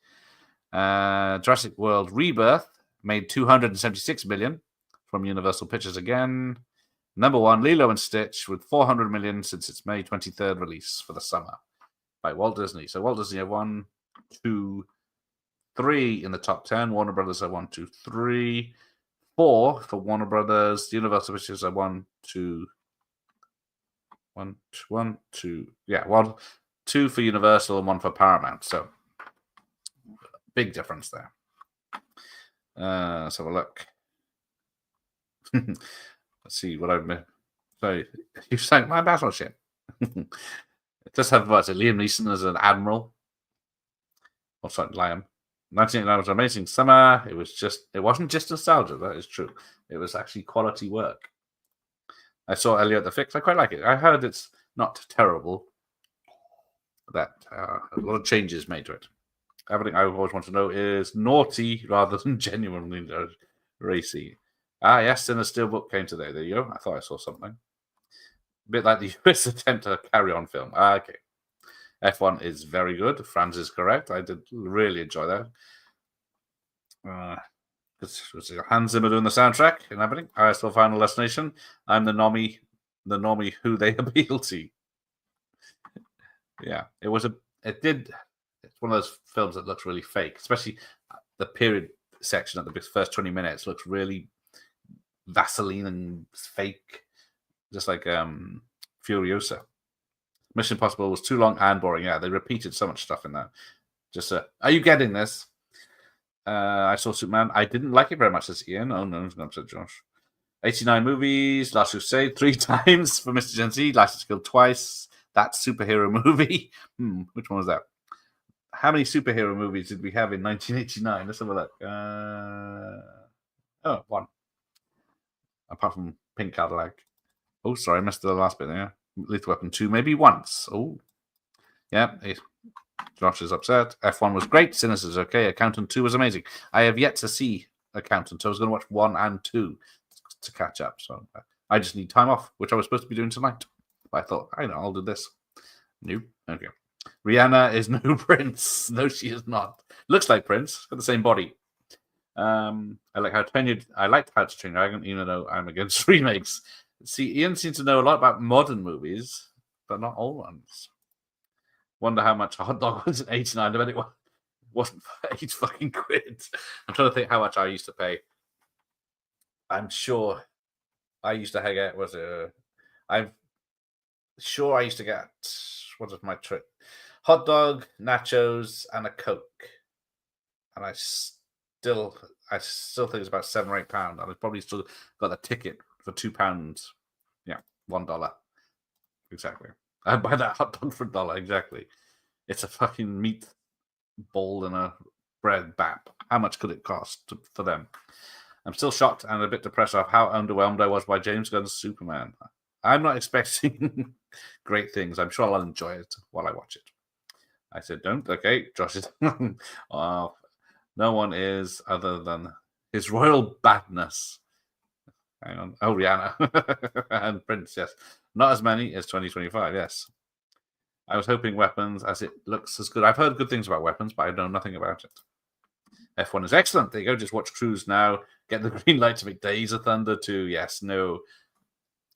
Jurassic World Rebirth made $276 million from Universal Pictures again. Number 1, Lilo and Stitch, with $400 million since its May 23rd release for the summer by Walt Disney. So Walt Disney have 1, 2, 3 in the top 10. Warner Brothers are 1, 2, 3, 4 for Warner Brothers. Universal Pictures are 1, 2, 2 for Universal and 1 for Paramount. So big difference there. Let's have a look. Let's see what I've been. So you sank my battleship. It does have Liam Neeson as an admiral. Or sorry, Liam. 1989 was an amazing summer. It wasn't just nostalgia, that is true. It was actually quality work. I saw Elliot the Fix. I quite like it. I heard it's not terrible. That a lot of changes made to it. Everything I always want to know is naughty rather than genuinely racy. Ah, yes, Sinner Steelbook came today. There you go. I thought I saw something. A bit like the US attempt to carry on film. Okay. F1 is very good. Franz is correct. I did really enjoy that. It's Hans Zimmer doing the soundtrack and everything. I saw Final Destination. I'm the normie who they appeal to. Yeah, it's one of those films that looks really fake, especially the period section at the first 20 minutes looks really Vaseline and fake, just like Furiosa. Mission Impossible was too long and boring. Yeah, they repeated so much stuff in that. Just, are you getting this? I saw Superman. I didn't like it very much this Ian. Oh, no, it's not so Josh. 89 movies. Last Crusade 3 times for Mr. Gen Z. License to Kill twice. That superhero movie. Which one was that? How many superhero movies did we have in 1989? Let's have a look. 1. Apart from Pink Cadillac. Oh, sorry, I missed the last bit there. Lethal Weapon 2, maybe once. Oh, yeah. Josh is upset. F1 was great. Sinners is okay. Accountant 2 was amazing. I have yet to see Accountant, so I was going to watch 1 and 2 to catch up. So I just need time off, which I was supposed to be doing tonight. But I thought, I know, I'll do this. Nope. Okay. Rihanna is no Prince. No, she is not. Looks like Prince. Got the same body. I liked How to Train Your Dragon, even though I'm against remakes. See, Ian seems to know a lot about modern movies, but not all ones. Wonder how much a hot dog was in 89. I bet it wasn't for 8 fucking quid. I'm trying to think how much I used to pay. I'm sure I used to hang out. I'm sure I used to get, what was my trip? Hot dog, nachos, and a Coke. And I still think it's about £7 or £8. And I probably still got the ticket for £2. Yeah, $1. Exactly. I'd buy that hot dog for $1. Exactly. It's a fucking meat bowl and a bread bap. How much could it cost for them? I'm still shocked and a bit depressed of how underwhelmed I was by James Gunn's Superman. I'm not expecting great things. I'm sure I'll enjoy it while I watch it. I said, don't. Okay, Josh is... no one is other than his royal badness. Hang on. Oh, Rihanna. And Prince, yes. Not as many as 2025, yes. I was hoping Weapons, as it looks as good. I've heard good things about Weapons, but I know nothing about it. F1 is excellent. There you go. Just watch Cruise now. Get the green light to make Days of Thunder 2. Yes, no.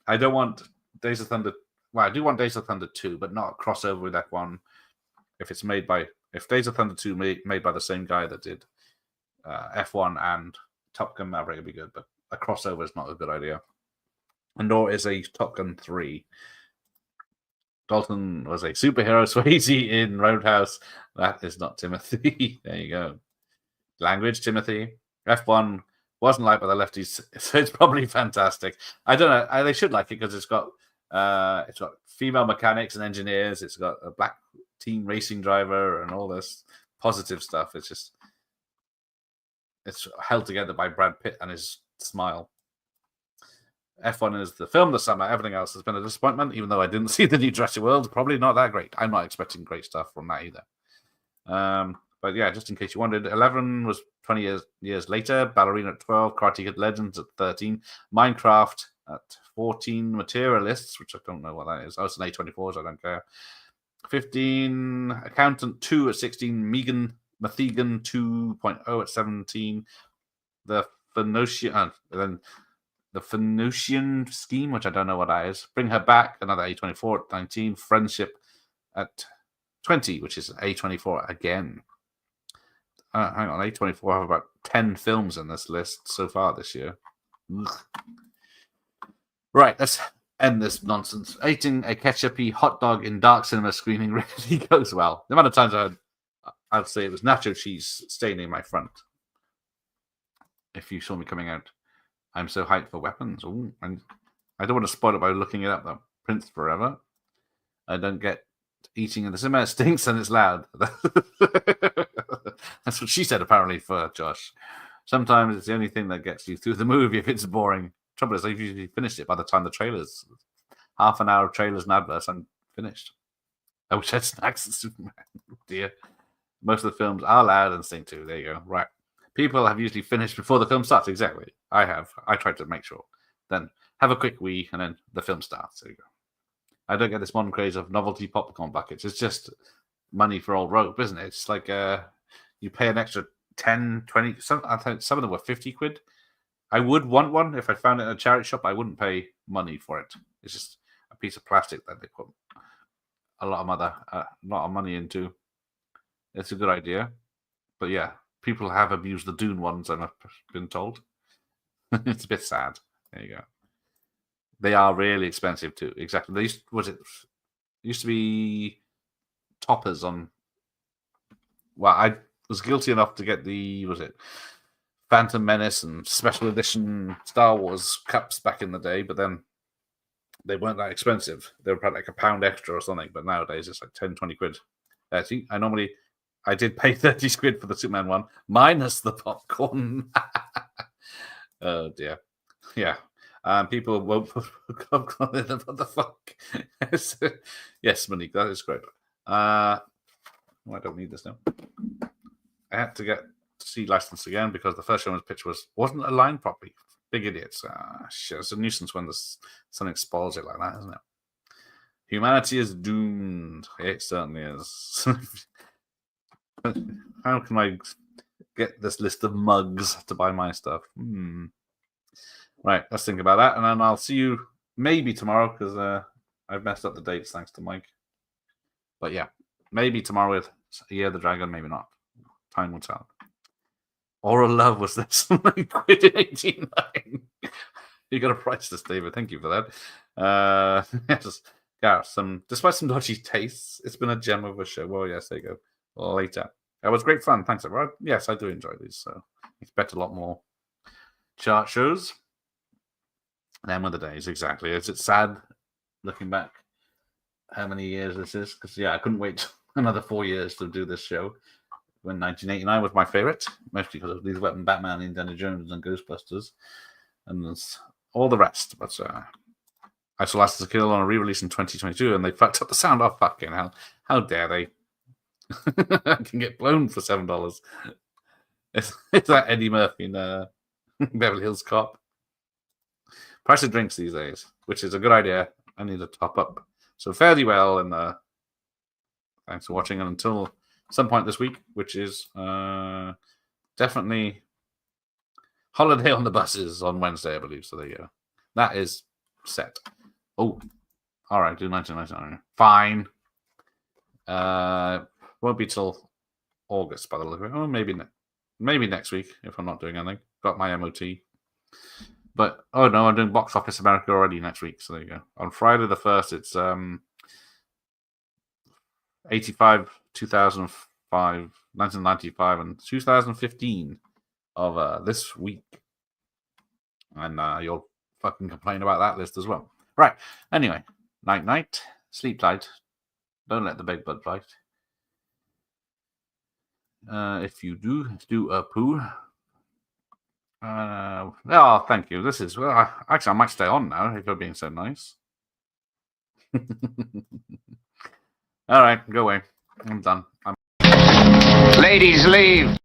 I don't want Days of Thunder... Well, I do want Days of Thunder 2, but not a crossover with F1. If Days of Thunder 2 made by the same guy that did F1 and Top Gun Maverick, would be good, but a crossover is not a good idea. And nor is a Top Gun 3. Dalton was a superhero, Swayze in Roadhouse. That is not Timothy. There you go. Language, Timothy. F1 wasn't liked by the lefties, so it's probably fantastic. I don't know. They should like it because it's got female mechanics and engineers. It's got a black team racing driver and all this positive stuff. It's held together by Brad Pitt and his smile. F1 is the film of the summer. Everything else has been a disappointment, even though I didn't see the new Jurassic World. Probably not that great. I'm not expecting great stuff from that either. But yeah, just in case you wondered, 11 was 20 years later. Ballerina at 12. Karate Kid Legends at 13. Minecraft at 14. Materialists, which I don't know what that is. Oh, it's an A24, so I don't care. 15. Accountant 2 at 16. Megan Mathegan 2.0 at 17. The Phoenician, then the Phoenician Scheme, which I don't know what that is. Bring Her Back, another A24 at 19. Friendship at 20, which is A24 again. Hang on, A24 have about 10 films in this list so far this year. Ugh. Right, let's end this nonsense. Eating a ketchupy hot dog in dark cinema screening really goes well. The amount of times I'd say it was nacho cheese staining my front. If you saw me coming out, I'm so hyped for Weapons. Ooh, and I don't want to spoil it by looking it up though. Prince Forever. I don't get eating in the cinema. It stinks and it's loud. That's what she said apparently for Josh. Sometimes it's the only thing that gets you through the movie if it's boring. Trouble is, I've usually finished it by the time the trailers, half an hour of trailers and adverts, I'm finished. I wish I had snacks and Superman. Oh dear. Most of the films are loud and sing too. There you go. Right. People have usually finished before the film starts. Exactly. I have. I tried to make sure. Then have a quick wee and then the film starts. There you go. I don't get this modern craze of novelty popcorn buckets. It's just money for old rope, isn't it? It's like you pay an extra 10, 20, I think some of them were 50 quid. I would want one if I found it in a charity shop. I wouldn't pay money for it. It's just a piece of plastic that they put a lot of money into. It's a good idea. But yeah, people have abused the Dune ones, I've been told. It's a bit sad. There you go. They are really expensive too. Exactly. They used to be toppers on. Well, I was guilty enough to get the Phantom Menace and special edition Star Wars cups back in the day, but then they weren't that expensive. They were probably like £1 extra or something, but nowadays it's like 10, 20 quid. See, I did pay 30 quid for the Superman one, minus the popcorn. Oh dear. Yeah. People won't put popcorn in them. What the fuck? Yes, Monique, that is great. I don't need this now. I had to get C license again because the first showman's pitch wasn't aligned properly. Big idiots. Shit, it's a nuisance when something spoils it like that, isn't it? Humanity is doomed. It certainly is. How can I get this list of mugs to buy my stuff? Right, let's think about that, and then I'll see you maybe tomorrow because I've messed up the dates thanks to Mike. But yeah, maybe tomorrow with Year of the Dragon, maybe not. Time will tell. Oral Love was this quid in 89. You got to price this, David. Thank you for that. Yes, yeah, despite some dodgy tastes, it's been a gem of a show. Well, yes, there you go. Later. That was great fun. Thanks, everyone. Yes, I do enjoy these, so expect a lot more chart shows. Them are the days, exactly. Is it sad looking back how many years this is? Because, yeah, I couldn't wait another 4 years to do this show when 1989 was my favorite, mostly because of Lethal Weapon, Batman, Indiana Jones, and Ghostbusters, and there's all the rest. But I saw Last to Kill on a re-release in 2022, and they fucked up the sound. Oh, fucking hell. How dare they? I can get blown for $7. It's that Eddie Murphy in Beverly Hills Cop. Price of drinks these days, which is a good idea. I need to top up. So fairly well, and thanks for watching. And until some point this week, which is definitely Holiday on the Buses on Wednesday, I believe. So there you go. That is set. Oh, all right. Do 1999. Fine. Won't be till August by the look of it. Oh, maybe next week if I'm not doing anything. Got my MOT. But, oh no, I'm doing Box Office America already next week. So there you go. On Friday the 1st, it's 85, 2005, 1995, and 2015 of this week. And you'll fucking complain about that list as well. Right. Anyway, night. Sleep tight. Don't let the big bud bite. If you do a poo. Oh, thank you. This is actually I might stay on now if you're being so nice. All right, go away. I'm done. Ladies, leave.